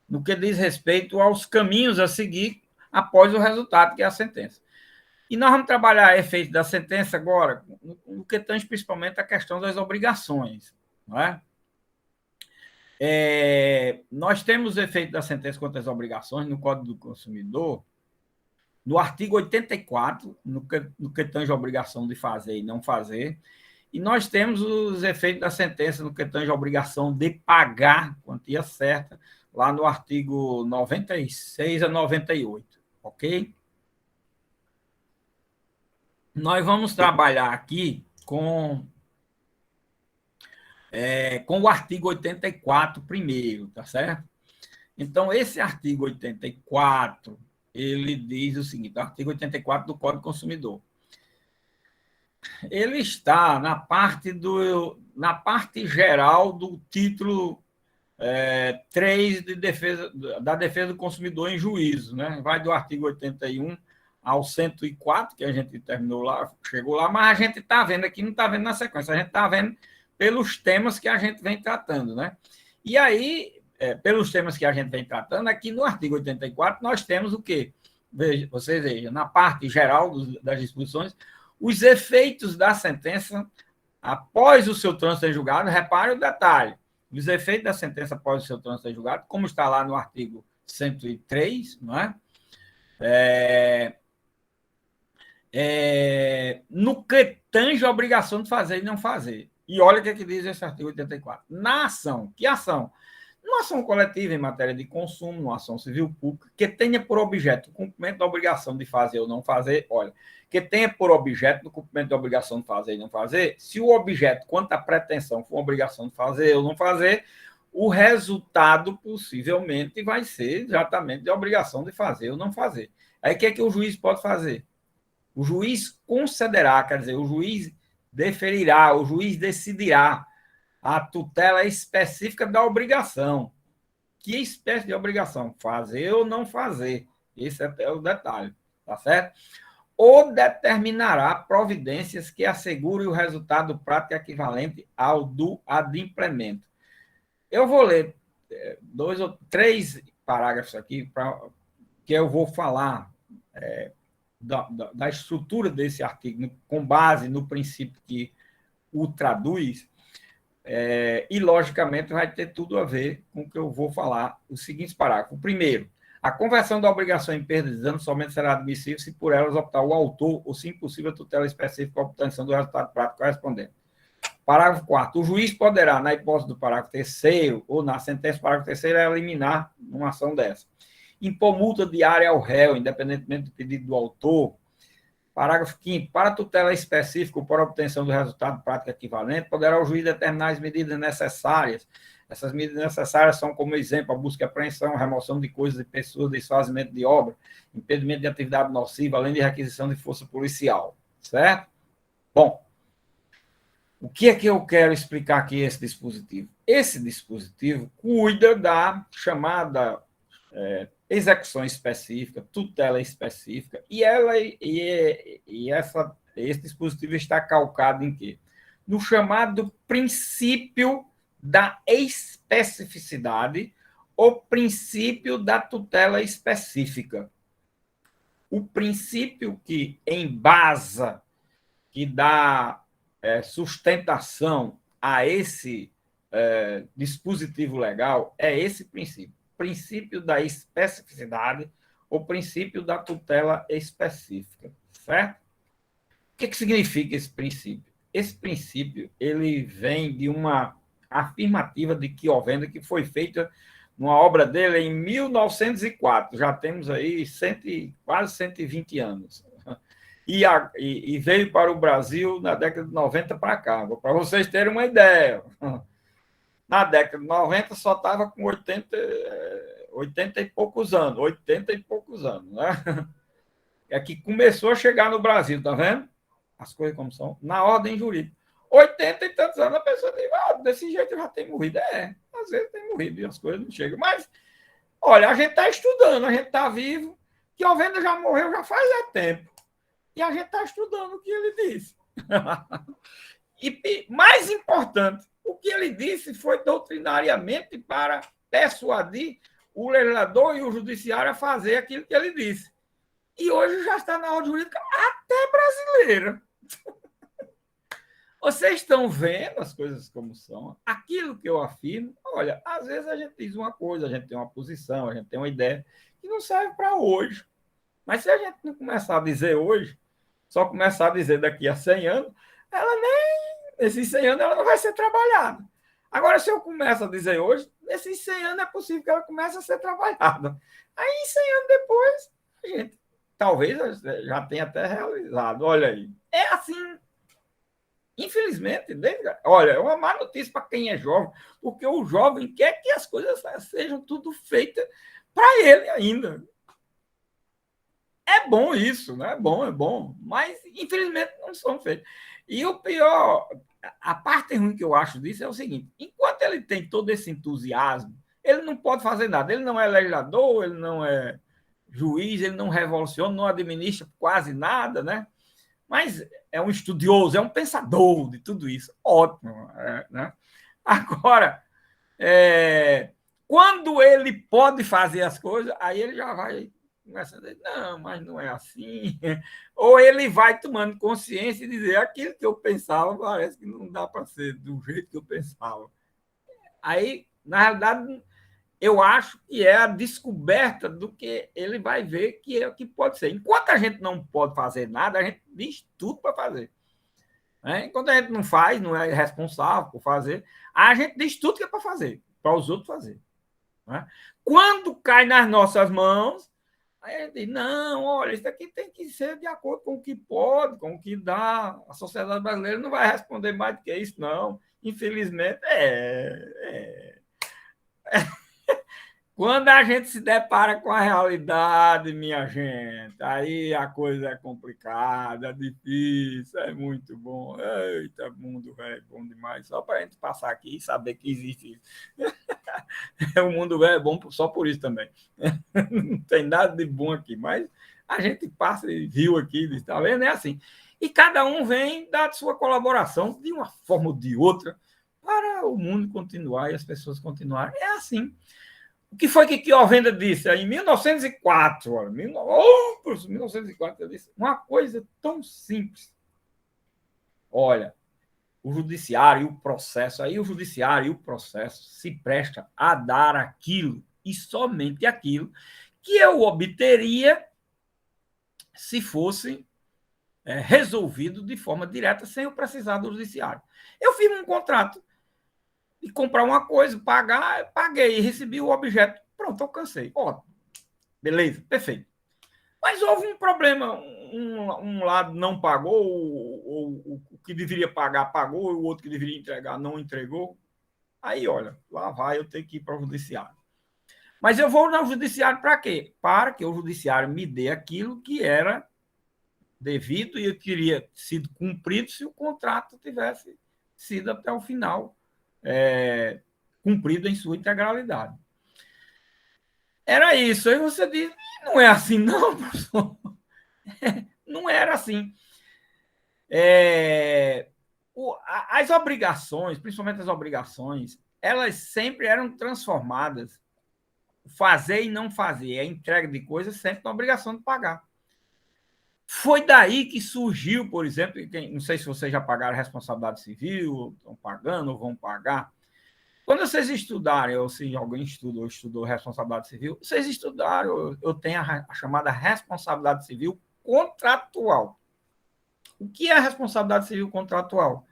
no que diz respeito aos caminhos a seguir após o resultado, que é a sentença. E nós vamos trabalhar efeito da sentença agora, no que tange principalmente a questão das obrigações, não é? Nós temos o efeito da sentença contra as obrigações no Código do Consumidor, no artigo 84, no que tange a obrigação de fazer e não fazer, e nós temos os efeitos da sentença no que tange a obrigação de pagar quantia certa, lá no artigo 96 a 98, ok? Nós vamos trabalhar aqui com o artigo 84 primeiro, tá certo? Então, esse artigo 84, ele diz o seguinte, o artigo 84 do Código do Consumidor. Ele está na parte geral do título 3 da defesa do consumidor em juízo, né? Vai do artigo 81 ao 104, que a gente terminou lá, chegou lá, mas a gente está vendo aqui, não está vendo na sequência, a gente está vendo pelos temas que a gente vem tratando, né? E aí, pelos temas que a gente vem tratando, aqui no artigo 84, nós temos o quê? Vocês vejam, na parte geral das disposições, os efeitos da sentença após o seu trânsito em julgado, repare o detalhe, os efeitos da sentença após o seu trânsito em julgado, como está lá no artigo 103, não é? No que tange a obrigação de fazer e não fazer. E olha o que diz esse artigo 84. Na ação, que ação? Numa ação coletiva em matéria de consumo, numa ação civil pública, que tenha por objeto o cumprimento da obrigação de fazer ou não fazer, olha, que tenha por objeto o cumprimento da obrigação de fazer e não fazer, se o objeto, quanto à pretensão, for uma obrigação de fazer ou não fazer, o resultado possivelmente vai ser exatamente da obrigação de fazer ou não fazer. Aí o que é que o juiz pode fazer? O juiz concederá, quer dizer, o juiz deferirá, o juiz decidirá a tutela específica da obrigação. Que espécie de obrigação? Fazer ou não fazer? Esse é o detalhe, tá certo? Ou determinará providências que assegurem o resultado prático equivalente ao do adimplemento. Eu vou ler 2 ou 3 parágrafos aqui, que eu vou falar da estrutura desse artigo, com base no princípio que o traduz, e, logicamente, vai ter tudo a ver com o que eu vou falar, os seguintes parágrafos. Primeiro, a conversão da obrigação em perda de dano somente será admissível se por elas optar o autor ou, se impossível, a tutela específica para a obtenção do resultado prático correspondente. Parágrafo 4º. O juiz poderá, na hipótese do parágrafo 3º ou na sentença do parágrafo 3º, eliminar uma ação dessa. Impor multa diária ao réu, independentemente do pedido do autor. Parágrafo 5º. Para tutela específica ou para obtenção do resultado prático equivalente, poderá o juiz determinar as medidas necessárias. Essas medidas necessárias são, como exemplo, a busca e apreensão, remoção de coisas e pessoas, desfazimento de obra, impedimento de atividade nociva, além de requisição de força policial. Certo? Bom, o que é que eu quero explicar aqui esse dispositivo? Esse dispositivo cuida da chamada execução específica, tutela específica, e esse dispositivo está calcado em quê? No chamado princípio da especificidade ou princípio da tutela específica. O princípio que embasa, que dá sustentação a esse dispositivo legal é esse princípio. Princípio da especificidade ou princípio da tutela específica, certo? O que significa esse princípio? Esse princípio, ele vem de uma afirmativa de Chiovenda que foi feita numa obra dele em 1904, já temos aí quase 120 anos, e veio para o Brasil na década de 90 para cá, para vocês terem uma ideia. Na década de 90 só estava com 80 e poucos anos, né? É que começou a chegar no Brasil, tá vendo? As coisas como são, na ordem jurídica. 80 e tantos anos, a pessoa diz, desse jeito eu já tenho morrido. Às vezes tem morrido e as coisas não chegam. Mas, olha, a gente está estudando, a gente está vivo, que Chiovenda já morreu já faz tempo. E a gente está estudando o que ele disse. E, mais importante, o que ele disse foi doutrinariamente para persuadir o legislador e o judiciário a fazer aquilo que ele disse. E hoje já está na ordem jurídica até brasileira. Vocês estão vendo as coisas como são? Aquilo que eu afirmo, olha, às vezes a gente diz uma coisa, a gente tem uma posição, a gente tem uma ideia que não serve para hoje. Mas se a gente não começar a dizer hoje, só começar a dizer daqui a 100 anos, ela nem, nesses 100 anos ela não vai ser trabalhada. Agora, se eu começo a dizer hoje, nesses 100 anos é possível que ela comece a ser trabalhada. Aí, 100 anos depois, a gente talvez já tenha até realizado. Olha aí. É assim. Infelizmente, olha, é uma má notícia para quem é jovem, porque o jovem quer que as coisas sejam tudo feitas para ele ainda. É bom isso, né? É bom, mas infelizmente não são feitos. E o pior, a parte ruim que eu acho disso é o seguinte: enquanto ele tem todo esse entusiasmo, ele não pode fazer nada. Ele não é legislador, ele não é juiz, ele não revoluciona, não administra quase nada, né? Mas é um estudioso, é um pensador de tudo isso. Ótimo. Né? Agora, quando ele pode fazer as coisas, aí ele já vai começando a dizer, não, mas não é assim. Ou ele vai tomando consciência e dizer, aquilo que eu pensava parece que não dá para ser do jeito que eu pensava. Aí, na realidade, eu acho que é a descoberta do que ele vai ver que é o que pode ser. Enquanto a gente não pode fazer nada, a gente diz tudo para fazer. Né? Enquanto a gente não faz, não é responsável por fazer, a gente diz tudo que é para fazer, para os outros fazer. Né? Quando cai nas nossas mãos, aí a gente diz, não, olha, isso aqui tem que ser de acordo com o que pode, com o que dá. A sociedade brasileira não vai responder mais do que isso, não. Infelizmente, Quando a gente se depara com a realidade, minha gente, aí a coisa é complicada, é difícil, é muito bom. Eita, mundo velho, é bom demais. Só para a gente passar aqui e saber que existe isso. O mundo velho é bom só por isso também. Não tem nada de bom aqui, mas a gente passa e viu aqui, está vendo? É assim. E cada um vem dar sua colaboração de uma forma ou de outra para o mundo continuar e as pessoas continuarem. É assim. O que foi que Kiovenda disse em 1904? Olha, 1904 ele disse uma coisa tão simples. Olha, o judiciário e o processo, aí o judiciário e o processo se presta a dar aquilo e somente aquilo que eu obteria se fosse resolvido de forma direta sem eu precisar do judiciário. Eu fiz um contrato e comprar uma coisa, pagar, paguei, recebi o objeto. Pronto, alcancei. Ótimo. Beleza, perfeito. Mas houve um problema. Um lado não pagou, ou o que deveria pagar, pagou, o outro que deveria entregar não entregou. Aí, olha, lá vai eu ter que ir para o judiciário. Mas eu vou no judiciário para quê? Para que o judiciário me dê aquilo que era devido e eu teria sido cumprido se o contrato tivesse sido até o final cumprido em sua integralidade. Era isso. Aí você diz, não é assim, não, professor. Não era assim. As obrigações, principalmente as obrigações, elas sempre eram transformadas. Fazer e não fazer, a entrega de coisas sempre na obrigação de pagar. Foi daí que surgiu, por exemplo, não sei se vocês já pagaram a responsabilidade civil, estão pagando ou vão pagar. Quando vocês estudarem, ou se alguém estuda ou estudou responsabilidade civil, vocês estudaram, eu tenho a chamada responsabilidade civil contratual. O que é a responsabilidade civil contratual?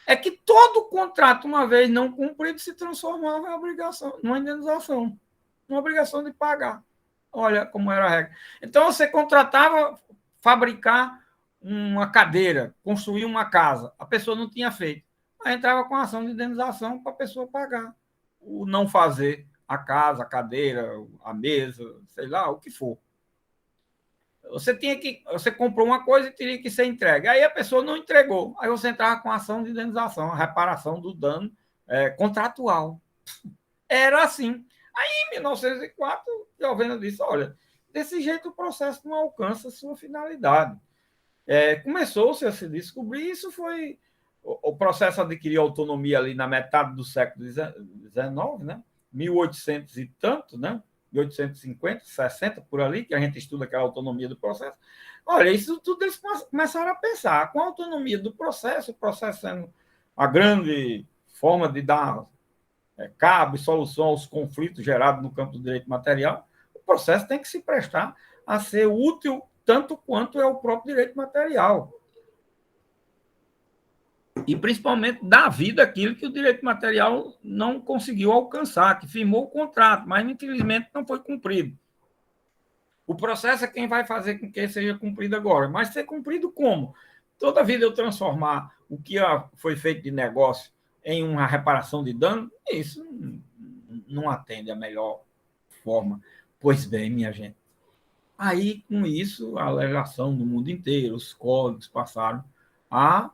É que todo contrato, uma vez não cumprido, se transformava em obrigação, numa indenização, uma obrigação de pagar. Olha como era a regra. Então, você contratava fabricar uma cadeira, construir uma casa, a pessoa não tinha feito. Aí entrava com ação de indenização para a pessoa pagar. O não fazer a casa, a cadeira, a mesa, sei lá, o que for. Você comprou uma coisa e teria que ser entregue. Aí a pessoa não entregou. Aí você entrava com ação de indenização, a reparação do dano contratual. Era assim. Aí, em 1904, Giovena disse, olha, desse jeito o processo não alcança sua finalidade. Começou-se a se descobrir, isso foi... O processo adquiriu autonomia ali na metade do século XIX, né? 1800 e tanto, né? 1850, 60, por ali, que a gente estuda aquela autonomia do processo. Olha, isso tudo eles começaram a pensar. Com a autonomia do processo, o processo sendo a grande forma de dar cabo e solução aos conflitos gerados no campo do direito material, o processo tem que se prestar a ser útil tanto quanto é o próprio direito material. E, principalmente, dar vida àquilo que o direito material não conseguiu alcançar, que firmou o contrato, mas, infelizmente, não foi cumprido. O processo é quem vai fazer com que seja cumprido agora. Mas ser cumprido como? Toda vida eu transformar o que foi feito de negócio em uma reparação de dano, isso não atende a melhor forma. Pois bem, minha gente. Aí, com isso, a legislação do mundo inteiro, os códigos passaram a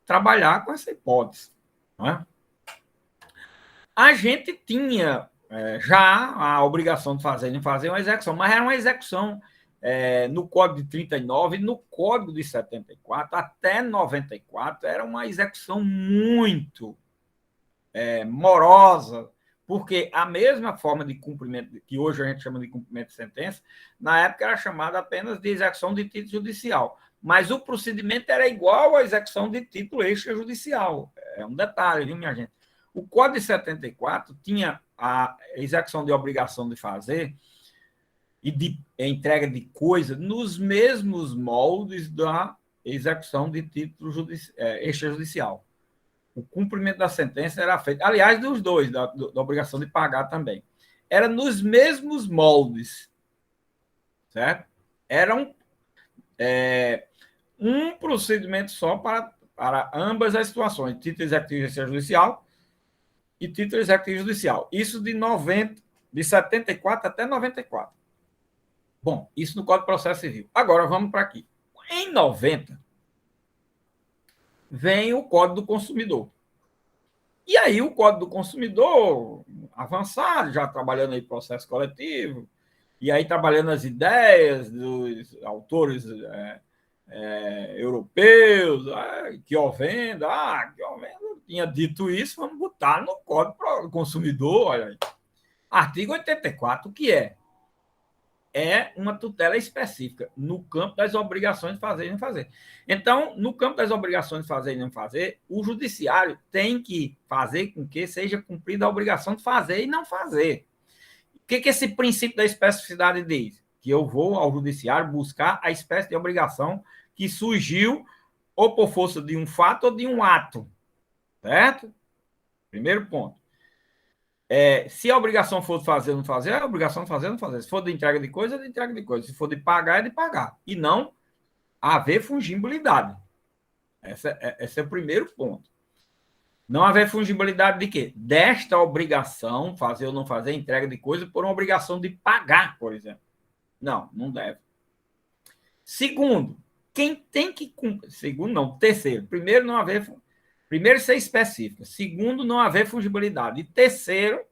trabalhar com essa hipótese. Não é? A gente tinha já a obrigação de fazer e não fazer uma execução, mas era uma execução no Código de 39, no Código de 74, até 94, era uma execução muito morosa, porque a mesma forma de cumprimento, que hoje a gente chama de cumprimento de sentença, na época era chamada apenas de execução de título judicial, mas o procedimento era igual à execução de título extrajudicial. É um detalhe, viu, minha gente? O Código de 74 tinha a execução de obrigação de fazer e de entrega de coisa nos mesmos moldes da execução de título extrajudicial. O cumprimento da sentença era feito, aliás, dos dois, da obrigação de pagar também. Era nos mesmos moldes, certo? Era um procedimento só para ambas as situações, título executivo extrajudicial e título executivo judicial. Isso de 74 até 94. Bom, isso no Código de Processo Civil. Agora vamos para aqui. Em 90, vem o Código do Consumidor. E aí o Código do Consumidor, avançado, já trabalhando aí processo coletivo, e aí trabalhando as ideias dos autores europeus, Giovenda tinha dito isso, vamos botar no Código do Consumidor, olha aí. Artigo 84, o que é? É uma tutela específica no campo das obrigações de fazer e não fazer. Então, no campo das obrigações de fazer e não fazer, o judiciário tem que fazer com que seja cumprida a obrigação de fazer e não fazer. O que esse princípio da especificidade diz? Que eu vou ao judiciário buscar a espécie de obrigação que surgiu ou por força de um fato ou de um ato. Certo? Primeiro ponto. Se a obrigação for de fazer ou não fazer, é a obrigação de fazer ou não fazer. Se for de entrega de coisa, é de entrega de coisa. Se for de pagar, é de pagar. E não haver fungibilidade. Esse é o primeiro ponto. Não haver fungibilidade de quê? Desta obrigação, fazer ou não fazer, entrega de coisa, por uma obrigação de pagar, por exemplo. Não deve. Segundo, quem tem que cumprir. Segundo, não. Terceiro, primeiro, ser específica. Segundo, não haver fungibilidade. E terceiro,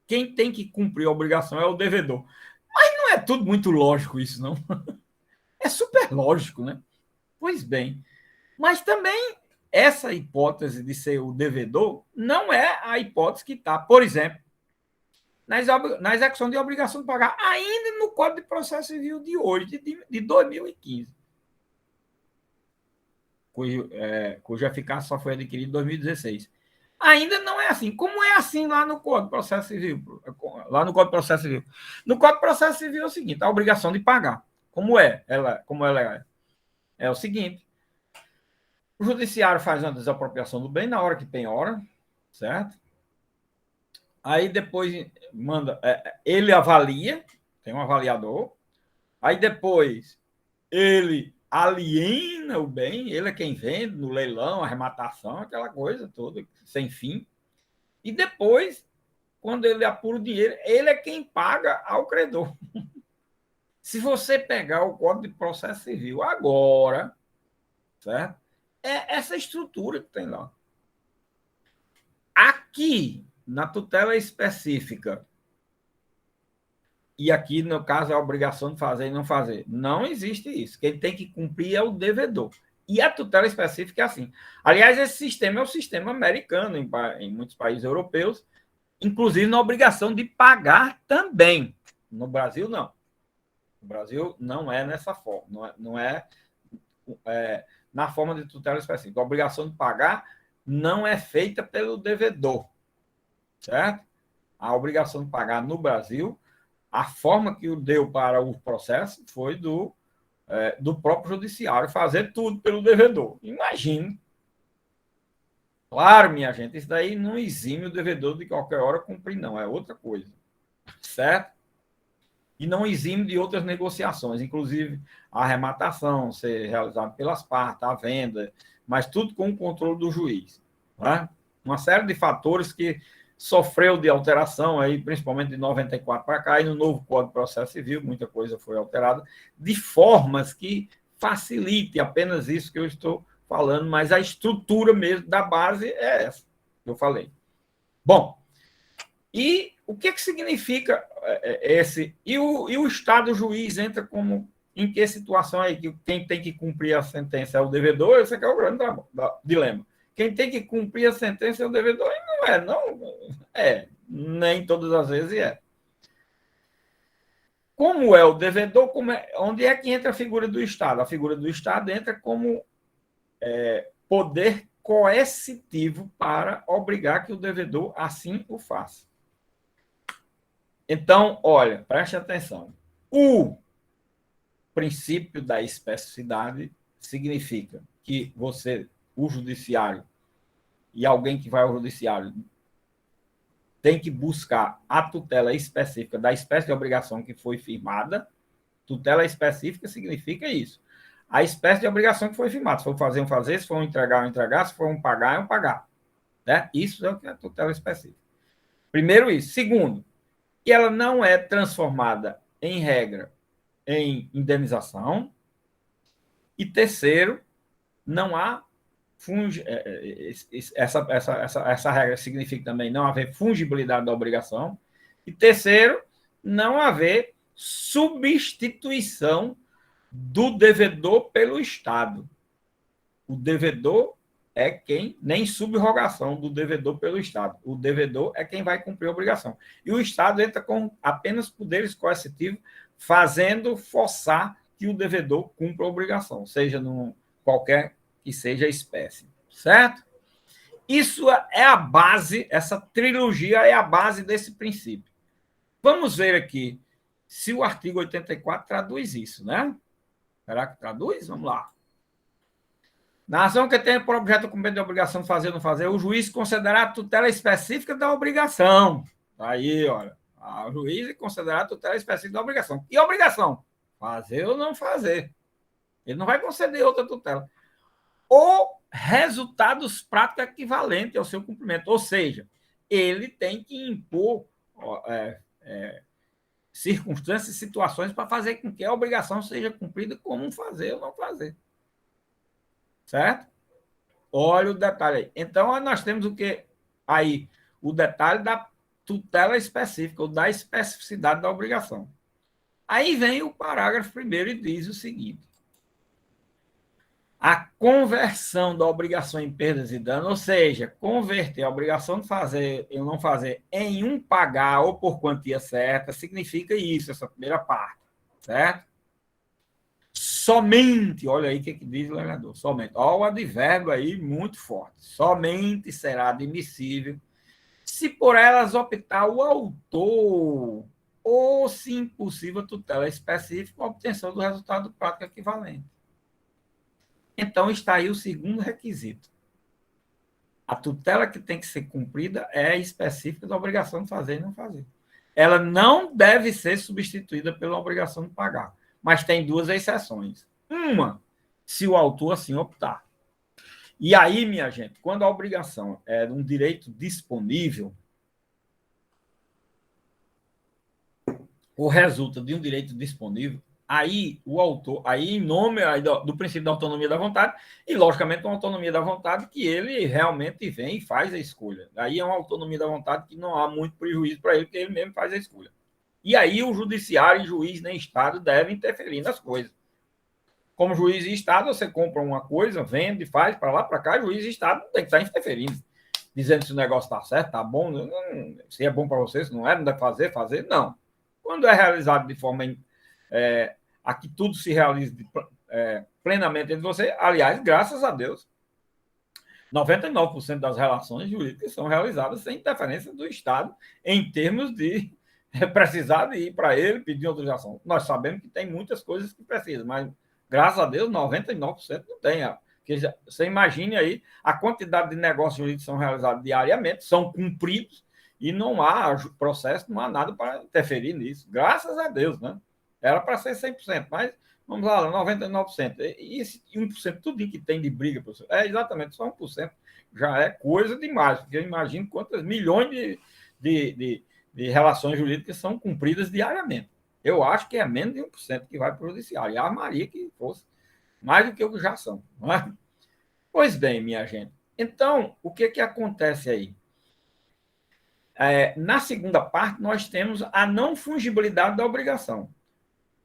quem tem que cumprir a obrigação é o devedor. Mas não é tudo muito lógico isso, não. É super lógico, né? Pois bem. Mas também essa hipótese de ser o devedor não é a hipótese que está, por exemplo, na execução de obrigação de pagar, ainda no Código de Processo Civil de hoje, de 2015. Cuja eficácia só foi adquirida em 2016. Ainda não é assim. Como é assim lá no Código de Processo Civil? Lá no Código de Processo Civil. No Código de Processo Civil é o seguinte, a obrigação de pagar. Como ela é? É o seguinte, o judiciário faz uma desapropriação do bem na hora que penhora, certo? Aí depois manda, ele avalia, tem um avaliador, aí depois ele aliena o bem, ele é quem vende no leilão, arrematação, aquela coisa toda, sem fim. E depois, quando ele apura o dinheiro, ele é quem paga ao credor. Se você pegar o Código de Processo Civil agora, certo? É essa estrutura que tem lá. Aqui, na tutela específica, e aqui, no caso, a obrigação de fazer e não fazer. Não existe isso. Quem tem que cumprir é o devedor. E a tutela específica é assim. Aliás, esse sistema é o sistema americano em muitos países europeus. inclusive na obrigação de pagar também. No Brasil, não. No Brasil, não é nessa forma. Não é na forma de tutela específica. A obrigação de pagar não é feita pelo devedor, certo? A obrigação de pagar no Brasil, a forma que o deu para o processo foi do próprio judiciário fazer tudo pelo devedor. Imagine. Claro, minha gente, isso daí não exime o devedor de qualquer hora cumprir, não. É outra coisa, certo? E não exime de outras negociações, inclusive a arrematação ser realizada pelas partes, a venda, mas tudo com o controle do juiz. Tá? Uma série de fatores que sofreu de alteração, aí, principalmente de 94 para cá, e no novo Código de Processo Civil, muita coisa foi alterada, de formas que facilite apenas isso que eu estou falando, mas a estrutura mesmo da base é essa que eu falei. Bom, e o que significa esse? E o Estado juiz entra como em que situação aí? Que quem tem que cumprir a sentença é o devedor? Esse aqui é o grande dilema. Quem tem que cumprir a sentença é o devedor? E não é. Nem todas as vezes é. Como é o devedor? Onde é que entra a figura do Estado? A figura do Estado entra como poder coercitivo para obrigar que o devedor assim o faça. Então, olha, preste atenção. O princípio da especificidade significa que o judiciário e alguém que vai ao judiciário tem que buscar a tutela específica da espécie de obrigação que foi firmada. Tutela específica significa isso. A espécie de obrigação que foi firmada. Se for fazer, fazer. Se for entregar, entregar. Se for pagar, pagar. Né? Isso é o que é a tutela específica. Primeiro isso. Segundo, que ela não é transformada, em regra, em indenização. E terceiro, não há essa regra significa também não haver fungibilidade da obrigação. E terceiro, não haver substituição do devedor pelo Estado. O devedor é quem, nem subrogação do devedor pelo Estado. O devedor é quem vai cumprir a obrigação. E o Estado entra com apenas poderes coercitivos, fazendo forçar que o devedor cumpra a obrigação, seja qualquer que seja a espécie. Certo? Isso é a base, essa trilogia é a base desse princípio. Vamos ver aqui se o artigo 84 traduz isso, né? Será que traduz? Vamos lá. Na ação que tem por objeto o cumprimento de obrigação de fazer ou não fazer, o juiz considerará a tutela específica da obrigação. Aí, olha. O juiz considerará a tutela específica da obrigação. Que obrigação? Fazer ou não fazer. Ele não vai conceder outra tutela. Ou resultados práticos equivalentes ao seu cumprimento. Ou seja, ele tem que impor circunstâncias e situações para fazer com que a obrigação seja cumprida, como fazer ou não fazer. Certo? Olha o detalhe aí. Então, nós temos o que? Aí, o detalhe da tutela específica, ou da especificidade da obrigação. Aí vem o parágrafo 1º e diz o seguinte: a conversão da obrigação em perdas e danos, ou seja, converter a obrigação de fazer ou não fazer em um pagar ou por quantia certa, significa isso, essa primeira parte, certo? Somente, olha aí o que diz o legislador, somente, olha o advérbio aí muito forte, somente será admissível se por elas optar o autor ou, se impossível, tutela específica, a obtenção do resultado prático equivalente. Então, está aí o segundo requisito. A tutela que tem que ser cumprida é específica da obrigação de fazer e não fazer. Ela não deve ser substituída pela obrigação de pagar, mas tem duas exceções. Uma, se o autor assim optar. E aí, minha gente, quando a obrigação é um direito disponível, ou resulta de um direito disponível, aí o autor, aí em nome do princípio da autonomia da vontade, e logicamente uma autonomia da vontade que ele realmente vem e faz a escolha. Aí é uma autonomia da vontade que não há muito prejuízo para ele, porque ele mesmo faz a escolha. E aí o judiciário, juiz nem Estado devem interferir nas coisas. Como juiz e Estado, você compra uma coisa, vende, faz para lá, para cá, juiz e Estado não tem que estar interferindo. dizendo se o negócio está certo, está bom, se é bom para você, se não é, não deve fazer, não. Quando é realizado de forma a que tudo se realize plenamente entre você, aliás, graças a Deus, 99% das relações jurídicas são realizadas sem interferência do Estado em termos de precisar de ir para ele pedir autorização. Nós sabemos que tem muitas coisas que precisam, mas graças a Deus 99% não tem. Porque você imagine aí a quantidade de negócios jurídicos que são realizados diariamente, são cumpridos e não há processo, não há nada para interferir nisso. Graças a Deus, né? Era para ser 100%, mas vamos lá, 99%. E esse 1% tudo que tem de briga, professor, é exatamente só 1%. Já é coisa demais, porque eu imagino quantas milhões de relações jurídicas são cumpridas diariamente. Eu acho que é menos de 1% que vai para o judiciário. E a Maria que fosse mais do que o que já são. Não é? Pois bem, minha gente. Então, o que acontece aí? Na segunda parte, nós temos a não fungibilidade da obrigação.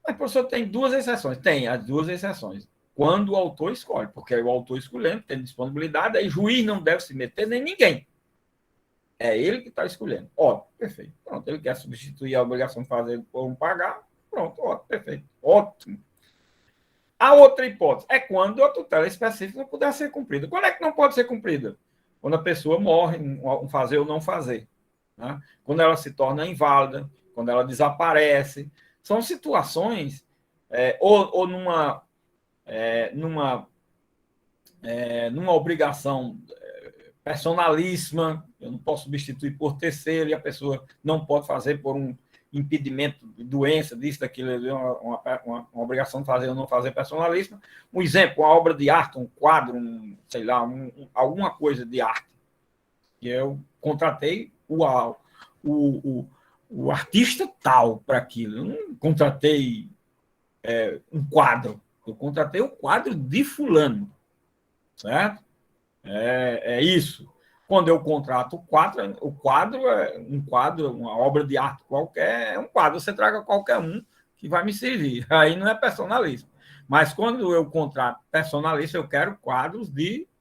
Mas, professor, tem duas exceções. Tem as duas exceções. Quando o autor escolhe, porque é o autor escolhendo, tem disponibilidade, aí o juiz não deve se meter nem ninguém. É ele que está escolhendo. Ó, perfeito. Pronto, ele quer substituir a obrigação de fazer por um pagar. Pronto, ó, perfeito. Ótimo. A outra hipótese é quando a tutela específica não puder ser cumprida. Quando é que não pode ser cumprida? Quando a pessoa morre, um fazer ou não fazer. Né? Quando ela se torna inválida, quando ela desaparece. São situações, ou numa obrigação personalíssima, eu não posso substituir por terceiro, e a pessoa não pode fazer por um impedimento de doença, disso, daquilo, uma obrigação de fazer ou não fazer personalíssima. Um exemplo, uma obra de arte, um quadro, sei lá, alguma coisa de arte, que eu contratei o artista tal para aquilo. Eu não contratei um quadro, eu contratei o quadro de fulano, certo? É isso. Quando eu contrato o quadro é um quadro, uma obra de arte qualquer, é um quadro. Você traga qualquer um que vai me servir. Aí não é personalismo. Mas quando eu contrato personalista, eu quero quadros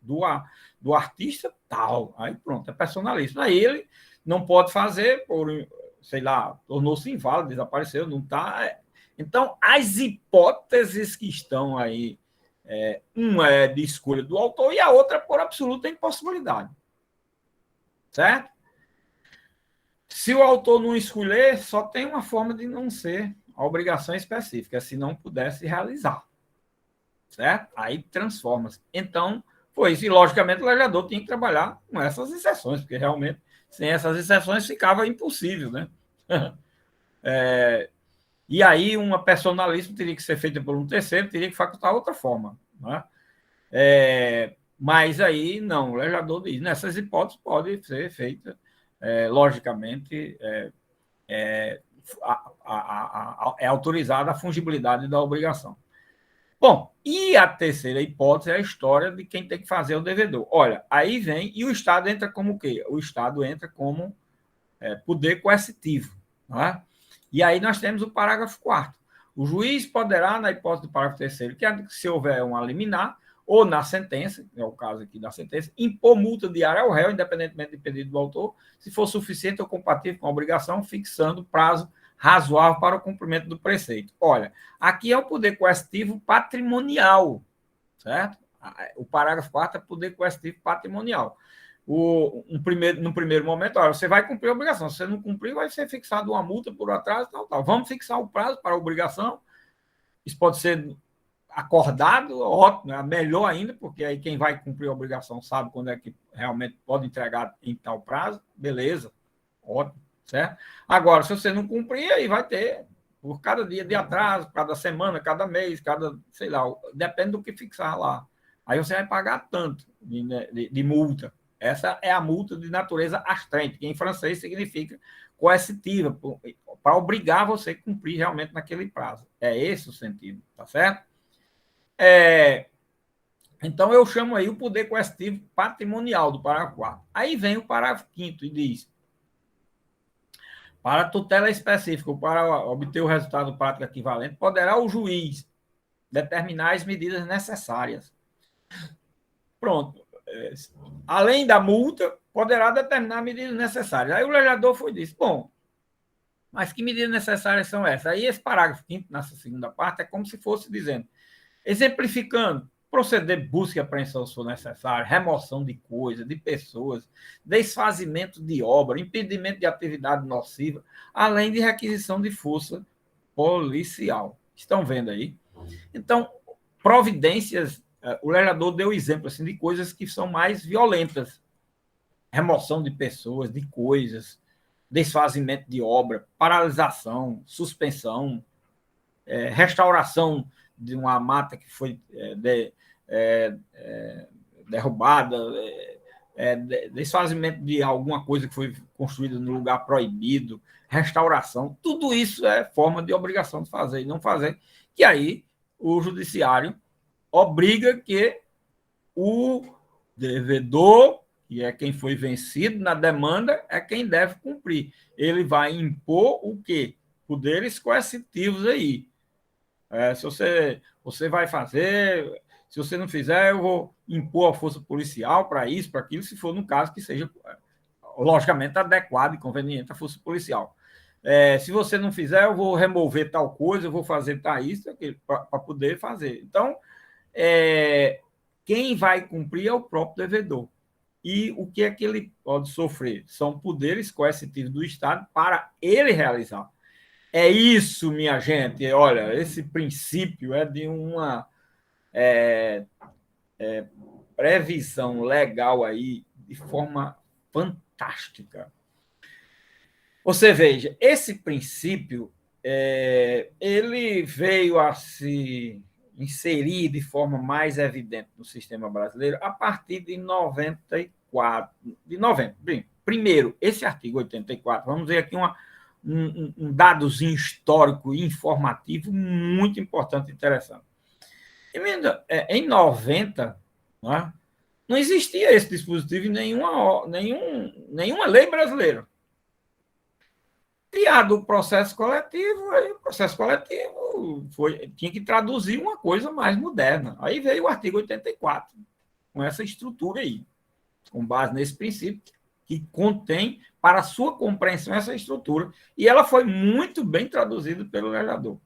do artista tal. Aí pronto, é personalismo. Aí ele não pode fazer por, sei lá, tornou-se inválido, desapareceu, não está. Então, as hipóteses que estão aí, uma é de escolha do autor e a outra por absoluta impossibilidade. Certo? Se o autor não escolher, só tem uma forma de não ser a obrigação específica, se não pudesse realizar. Certo? Aí transforma-se. Então, foi isso. E, logicamente, o legislador tinha que trabalhar com essas exceções, porque realmente, sem essas exceções, ficava impossível, né? E aí, uma personalíssima teria que ser feita por um terceiro, teria que facultar outra forma. Né? Mas aí, não, o legislador diz, nessas hipóteses pode ser feita, logicamente, é autorizada a fungibilidade da obrigação. Bom, e a terceira hipótese é a história de quem tem que fazer o devedor. Olha, aí vem, e o Estado entra como o quê? O Estado entra como poder coercitivo. Né? E aí nós temos o parágrafo 4º. O juiz poderá, na hipótese do parágrafo 3º, que se houver uma liminar, ou na sentença, que é o caso aqui da sentença, impor multa diária ao réu, independentemente do pedido do autor, se for suficiente ou compatível com a obrigação, fixando prazo razoável para o cumprimento do preceito. Olha, aqui é o poder coercitivo patrimonial, certo? O parágrafo 4º é poder coercitivo patrimonial. No primeiro momento, olha, você vai cumprir a obrigação. Se você não cumprir, vai ser fixado uma multa por atraso, tal. Vamos fixar o prazo para a obrigação. Isso pode ser acordado, ótimo, é melhor ainda, porque aí quem vai cumprir a obrigação sabe quando é que realmente pode entregar em tal prazo, beleza, ótimo, certo? Agora, se você não cumprir, aí vai ter por cada dia de atraso, cada semana, cada mês, sei lá, depende do que fixar lá. Aí você vai pagar tanto de multa. Essa é a multa de natureza astreinte, que em francês significa coercitiva, para obrigar você a cumprir realmente naquele prazo. É esse o sentido, tá certo? Então, eu chamo aí o poder coercitivo patrimonial do parágrafo 4º. Aí vem o parágrafo 5º e diz: para tutela específica ou para obter o resultado prático equivalente, poderá o juiz determinar as medidas necessárias. Pronto. além da multa, poderá determinar medidas necessárias. Aí o legislador foi disse, bom, mas que medidas necessárias são essas? Aí esse parágrafo 5º, nessa segunda parte, é como se fosse dizendo, exemplificando, proceder busca e apreensão se for necessário, remoção de coisas, de pessoas, desfazimento de obra, impedimento de atividade nociva, além de requisição de força policial. Estão vendo aí? Então, providências, o legislador deu exemplo assim, de coisas que são mais violentas. Remoção de pessoas, de coisas, desfazimento de obra, paralisação, suspensão, restauração de uma mata que foi derrubada, desfazimento de alguma coisa que foi construída no lugar proibido, restauração, tudo isso é forma de obrigação de fazer e não fazer, que aí o judiciário obriga que o devedor, que é quem foi vencido na demanda, é quem deve cumprir. Ele vai impor o quê? Poderes coercitivos aí. Se você vai fazer, se você não fizer, eu vou impor a força policial para isso, para aquilo, se for no caso que seja, logicamente, adequado e conveniente a força policial. Se você não fizer, eu vou remover tal coisa, eu vou fazer tal isso, para poder fazer. Então, quem vai cumprir é o próprio devedor. E o que é que ele pode sofrer? São poderes coercitivos do Estado para ele realizar. É isso, minha gente. Olha, esse princípio é de uma previsão legal aí de forma fantástica. Você veja, esse princípio ele veio a se inserir de forma mais evidente no sistema brasileiro a partir de 94, de novembro. Bem, primeiro, esse artigo 84, vamos ver aqui um dadozinho histórico e informativo muito importante e interessante. Em 90, não existia esse dispositivo em nenhuma lei brasileira. Criado o processo coletivo, aí o processo coletivo tinha que traduzir uma coisa mais moderna. Aí veio o artigo 84, com essa estrutura aí, com base nesse princípio, que contém, para sua compreensão, essa estrutura. E ela foi muito bem traduzida pelo legislador.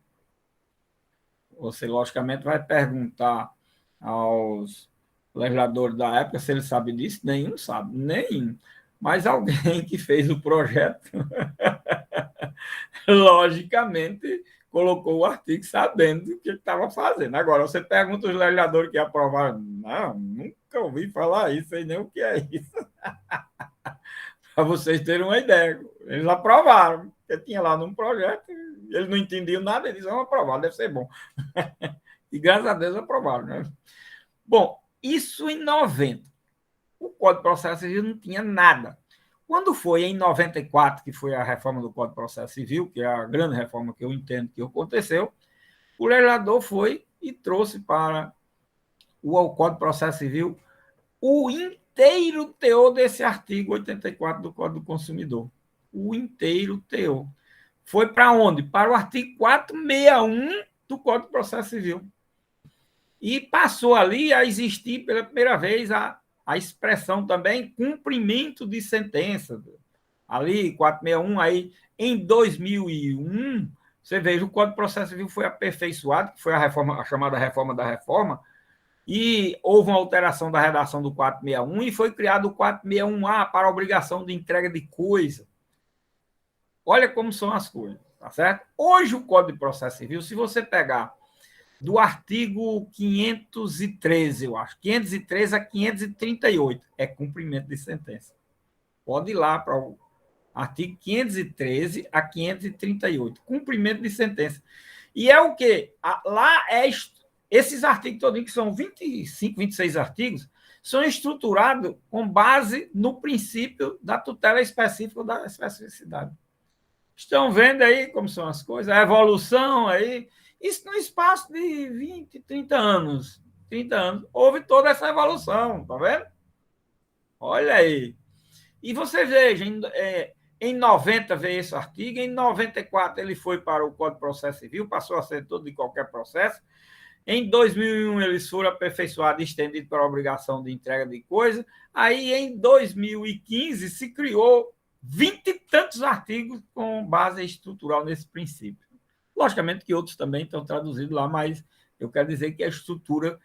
Você, logicamente, vai perguntar aos legisladores da época se eles sabem disso. Nenhum sabe, nenhum. Mas alguém que fez o projeto, logicamente, colocou o artigo sabendo o que ele estava fazendo. Agora, você pergunta aos legisladores que aprovaram. Não, nunca ouvi falar isso, sei nem o que é isso. Para vocês terem uma ideia. Eles aprovaram, porque tinha lá num projeto, eles não entendiam nada, eles vão aprovar, deve ser bom. E graças a Deus aprovaram, né? Bom, isso em 90. O Código de Processo Civil não tinha nada. Quando foi em 94, que foi a reforma do Código de Processo Civil, que é a grande reforma que eu entendo que aconteceu, o legislador foi e trouxe para o Código de Processo Civil o inteiro teor desse artigo 84 do Código do Consumidor. O inteiro teor. Foi para onde? Para o artigo 461 do Código de Processo Civil. E passou ali a existir pela primeira vez a expressão também cumprimento de sentença. Ali, 461, aí em 2001, você veja, o Código de Processo Civil foi aperfeiçoado, que foi a chamada reforma da reforma, e houve uma alteração da redação do 461 e foi criado o 461A para a obrigação de entrega de coisa. Olha como são as coisas, tá certo? Hoje o Código de Processo Civil, se você pegar do artigo 513, eu acho, 513 a 538, é cumprimento de sentença. Pode ir lá para o artigo 513 a 538, cumprimento de sentença. E é o quê? Lá esses artigos todos, que são 25, 26 artigos, são estruturados com base no princípio da tutela específica ou da especificidade. Estão vendo aí como são as coisas? A evolução aí. Isso no espaço de 20, 30 anos. 30 anos. Houve toda essa evolução, tá vendo? Olha aí. E você veja, em 90 veio esse artigo, em 94 ele foi para o Código de Processo Civil, passou a ser todo de qualquer processo. Em 2001, eles foram aperfeiçoados e estendidos para a obrigação de entrega de coisas. Aí, em 2015, se criou 20 e tantos artigos com base estrutural nesse princípio. Logicamente que outros também estão traduzidos lá, mas eu quero dizer que a estrutura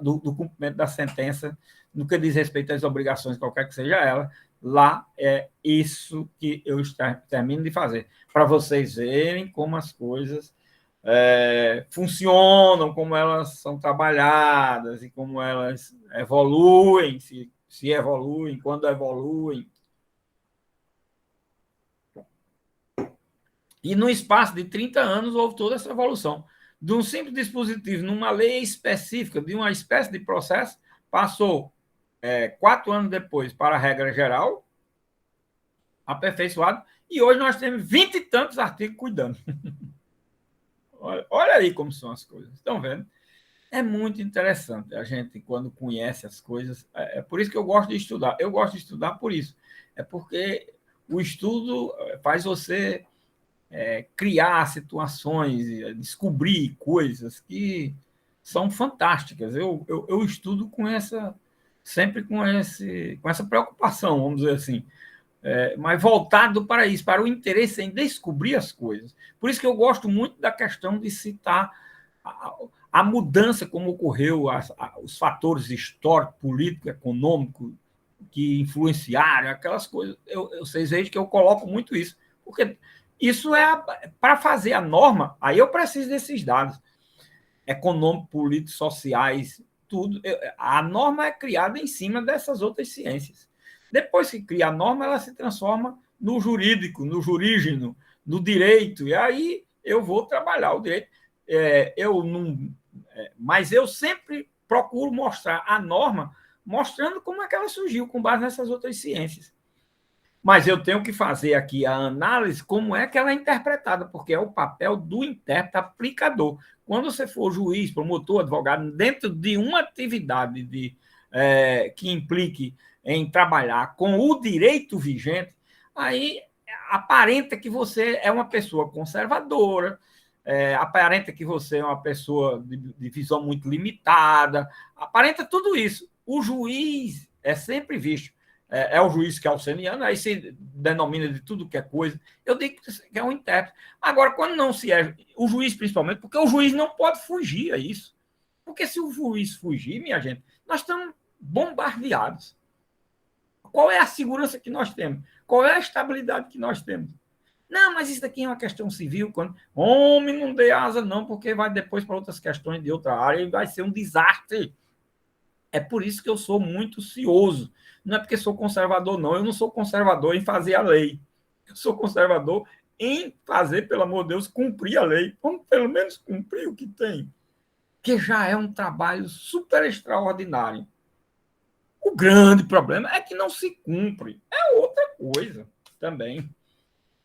do cumprimento da sentença, no que diz respeito às obrigações, qualquer que seja ela, lá é isso que eu termino de fazer, para vocês verem como as coisas funcionam, como elas são trabalhadas e como elas evoluem, se evoluem, quando evoluem. E no espaço de 30 anos houve toda essa evolução. De um simples dispositivo, numa lei específica, de uma espécie de processo, passou 4 anos depois para a regra geral, aperfeiçoado, e hoje nós temos 20 e tantos artigos cuidando. Olha aí como são as coisas. Estão vendo? É muito interessante a gente, quando conhece as coisas. É por isso que eu gosto de estudar. Eu gosto de estudar por isso. É porque o estudo faz você criar situações, descobrir coisas que são fantásticas. Eu estudo sempre com essa preocupação, vamos dizer assim. Mas voltado para isso, para o interesse em descobrir as coisas. Por isso que eu gosto muito da questão de citar a mudança, como ocorreu, os fatores históricos, políticos, econômicos, que influenciaram aquelas coisas. Vocês veem que eu coloco muito isso, porque isso para fazer a norma, aí eu preciso desses dados econômicos, políticos, sociais, tudo. A norma é criada em cima dessas outras ciências. Depois que cria a norma, ela se transforma no jurídico, no jurígeno, no direito, e aí eu vou trabalhar o direito. Mas eu sempre procuro mostrar a norma, mostrando como é que ela surgiu, com base nessas outras ciências. Mas eu tenho que fazer aqui a análise, como é que ela é interpretada, porque é o papel do intérprete aplicador. Quando você for juiz, promotor, advogado, dentro de uma atividade que implique em trabalhar com o direito vigente, aí aparenta que você é uma pessoa conservadora, aparenta que você é uma pessoa de visão muito limitada, aparenta tudo isso. O juiz é sempre visto, o juiz kelseniano, aí se denomina de tudo que é coisa. Eu digo que é um intérprete. Agora, quando não se é, o juiz principalmente, porque o juiz não pode fugir a isso. Porque se o juiz fugir, minha gente, nós estamos bombardeados. Qual é a segurança que nós temos? Qual é a estabilidade que nós temos? Não, mas isso daqui é uma questão civil. Homem, não dê asa, não, porque vai depois para outras questões de outra área e vai ser um desastre. É por isso que eu sou muito cioso. Não é porque sou conservador, não. Eu não sou conservador em fazer a lei. Eu sou conservador em fazer, pelo amor de Deus, cumprir a lei. Vamos pelo menos cumprir o que tem. Que já é um trabalho super extraordinário. O grande problema é que não se cumpre. É outra coisa também.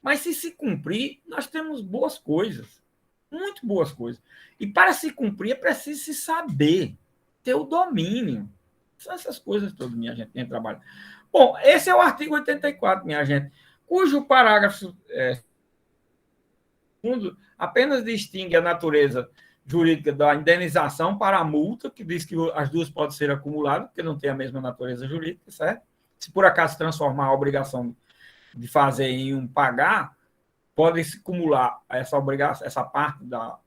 Mas se cumprir, nós temos boas coisas. Muito boas coisas. E para se cumprir, é preciso se saber, ter o domínio. São essas coisas todas, minha gente, tem trabalho. Bom, esse é o artigo 84, minha gente, cujo parágrafo segundo apenas distingue a natureza jurídica da indenização para a multa, que diz que as duas podem ser acumuladas, porque não tem a mesma natureza jurídica, certo? Se por acaso transformar a obrigação de fazer em um pagar, pode se acumular essa obrigação, essa parte da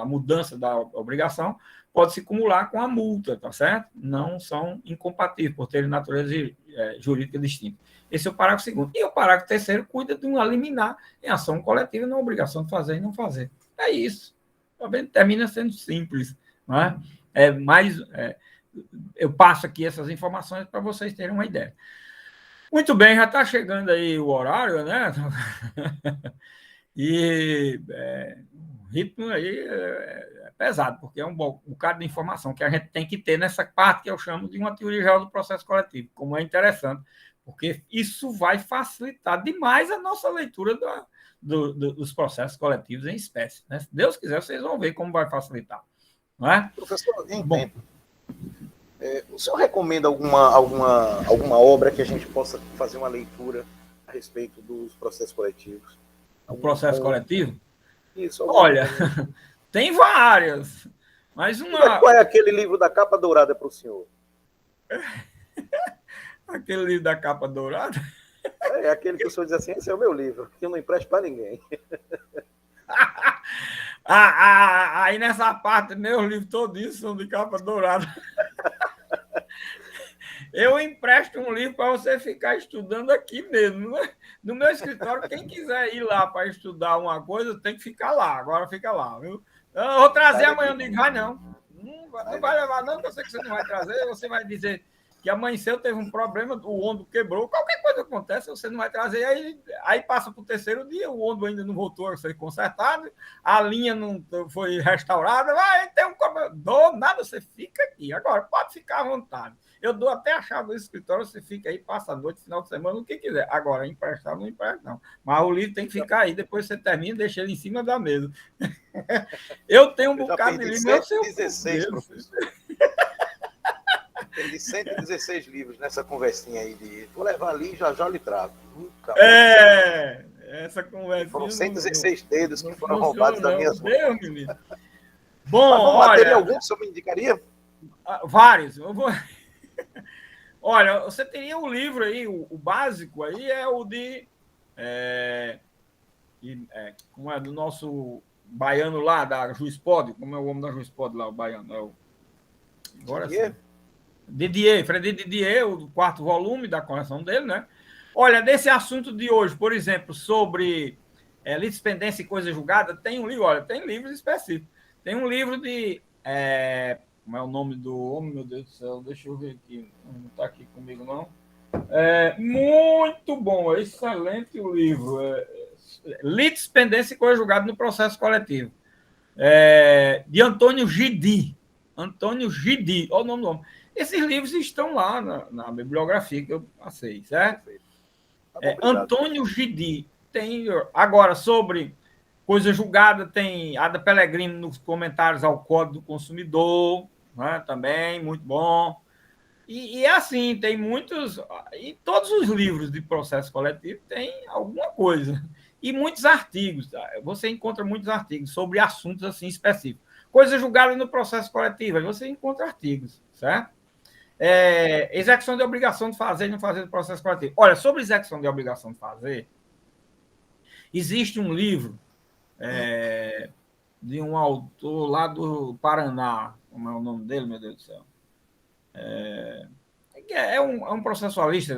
mudança da obrigação, pode se acumular com a multa, tá certo? Não são incompatíveis, por terem natureza jurídica distinta. Esse é o parágrafo segundo. E o parágrafo terceiro cuida de uma liminar em ação coletiva, na obrigação de fazer e não fazer. É isso. Termina sendo simples, não é? Eu passo aqui essas informações para vocês terem uma ideia. Muito bem, já está chegando aí o horário, né? E o ritmo aí é pesado, porque é um bocado de informação que a gente tem que ter nessa parte que eu chamo de uma teoria geral do processo coletivo, como é interessante, porque isso vai facilitar demais a nossa leitura dos processos coletivos em espécie. Né? Se Deus quiser, vocês vão ver como vai facilitar. Não é? Professor, em tempo. O senhor recomenda alguma obra que a gente possa fazer uma leitura a respeito dos processos coletivos? O processo coletivo? Isso. Olha, Tem várias, mas uma... Qual é aquele livro da capa dourada para o senhor? Aquele livro da capa dourada. É aquele que o senhor diz assim, esse é o meu livro, que eu não empresto para ninguém. Aí nessa parte, meus livros todos são de capa dourada. Eu empresto um livro para você ficar estudando aqui mesmo, né? No meu escritório. Quem quiser ir lá para estudar uma coisa, tem que ficar lá. Agora fica lá, viu? Eu vou trazer amanhã. Eu digo, vai não. Não vai levar, não, que eu sei que você não vai trazer. Você vai dizer que amanheceu, teve um problema, o ônibus quebrou, qualquer coisa acontece, você não vai trazer. Aí passa para o terceiro dia, o ônibus ainda não voltou a ser consertado, a linha não foi restaurada, vai ter um dou nada, você fica aqui. Agora, pode ficar à vontade. Eu dou até a chave do escritório, você fica aí, passa a noite, final de semana, o que quiser. Agora, emprestar, não empresta, não. Mas o livro tem que ficar aí, depois você termina e deixa ele em cima da mesa. Eu tenho um bocado de livro, eu sei 116, professor. Perdi 116 livros nessa conversinha aí de vou levar ali e já já lhe trago. Nunca essa conversa. Foram 116 dedos que foram roubados das minhas mãos. Deus, menino. Bom, olha... Teria algum que o senhor me indicaria? Vários. Olha, você teria um livro aí, o básico aí é o de... como é do nosso baiano lá, da Juiz Pod, como é o homem da Juiz Pod lá, o baiano? Agora sim. Didier, Freddy Didier, o 4º volume da coleção dele, né? Olha, desse assunto de hoje, por exemplo, sobre litispendência e coisa julgada, tem um livro, olha, tem livros específicos. Tem um livro de... como é o nome do homem, meu Deus do céu? Deixa eu ver aqui. Não está aqui comigo, não. Muito bom, excelente o livro. Litispendência e coisa julgada no processo coletivo. De Antônio Gidi. Antônio Gidi, olha o nome do homem. Esses livros estão lá na bibliografia que eu passei, certo? Antônio Gidi. Tem, agora, sobre coisa julgada, tem Ada Pellegrini nos comentários ao Código do Consumidor, né? Também, muito bom. E assim, tem muitos... E todos os livros de processo coletivo têm alguma coisa. E muitos artigos. Você encontra muitos artigos sobre assuntos assim específicos. Coisa julgada no processo coletivo, aí você encontra artigos, certo? Execução de obrigação de fazer e não fazer do processo coletivo. Olha, sobre execução de obrigação de fazer, existe um livro de um autor lá do Paraná, como é o nome dele, meu Deus do céu? É um processualista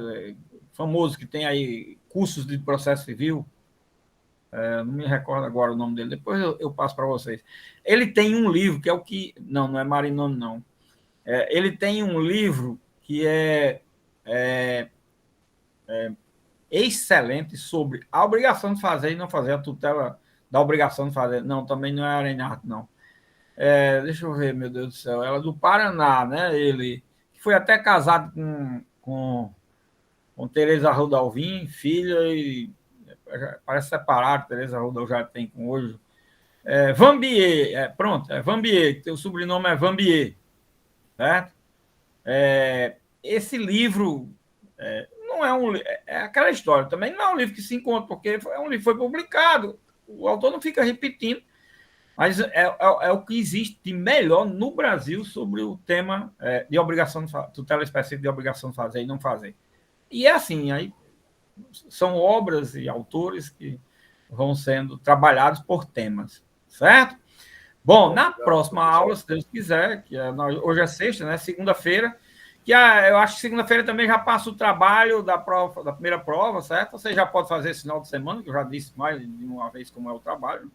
famoso que tem aí cursos de processo civil, não me recordo agora o nome dele, depois eu passo para vocês. Ele tem um livro que é o que... Não é Marinoni, não. Ele tem um livro que é excelente sobre a obrigação de fazer e não fazer, a tutela da obrigação de fazer. Não, também não é Arenhardt, não. Deixa eu ver, meu Deus do céu. Ela é do Paraná, né? Ele foi até casado com Tereza Rodalvin, filha, e parece separado. Tereza Rodalvin já tem com hoje. Vambier, Vambier, que o sobrenome é Vambier, certo? Esse livro não é um... É aquela história, também não é um livro que se encontra, porque é um livro que foi publicado, o autor não fica repetindo, mas é o que existe de melhor no Brasil sobre o tema de obrigação de tutela específica de obrigação de fazer e não fazer. E é assim, aí são obras e autores que vão sendo trabalhados por temas, certo? Bom, na próxima aula, se Deus quiser, hoje é sexta, né? Segunda-feira, que eu acho que segunda-feira também já passa o trabalho da primeira prova, certo? Você já pode fazer esse final de semana, que eu já disse mais de uma vez como é o trabalho.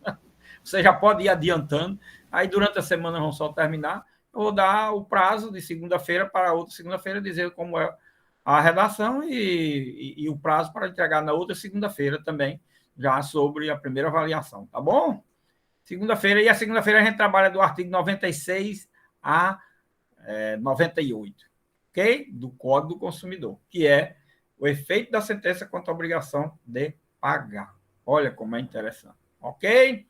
Você já pode ir adiantando. Aí, durante a semana, vão só terminar. Eu vou dar o prazo de segunda-feira para outra segunda-feira, dizer como é a redação e o prazo para entregar na outra segunda-feira também, já sobre a primeira avaliação, tá bom? Segunda-feira, e a segunda-feira a gente trabalha do artigo 96 a 98, ok? Do Código do Consumidor, que é o efeito da sentença quanto à obrigação de pagar. Olha como é interessante, ok?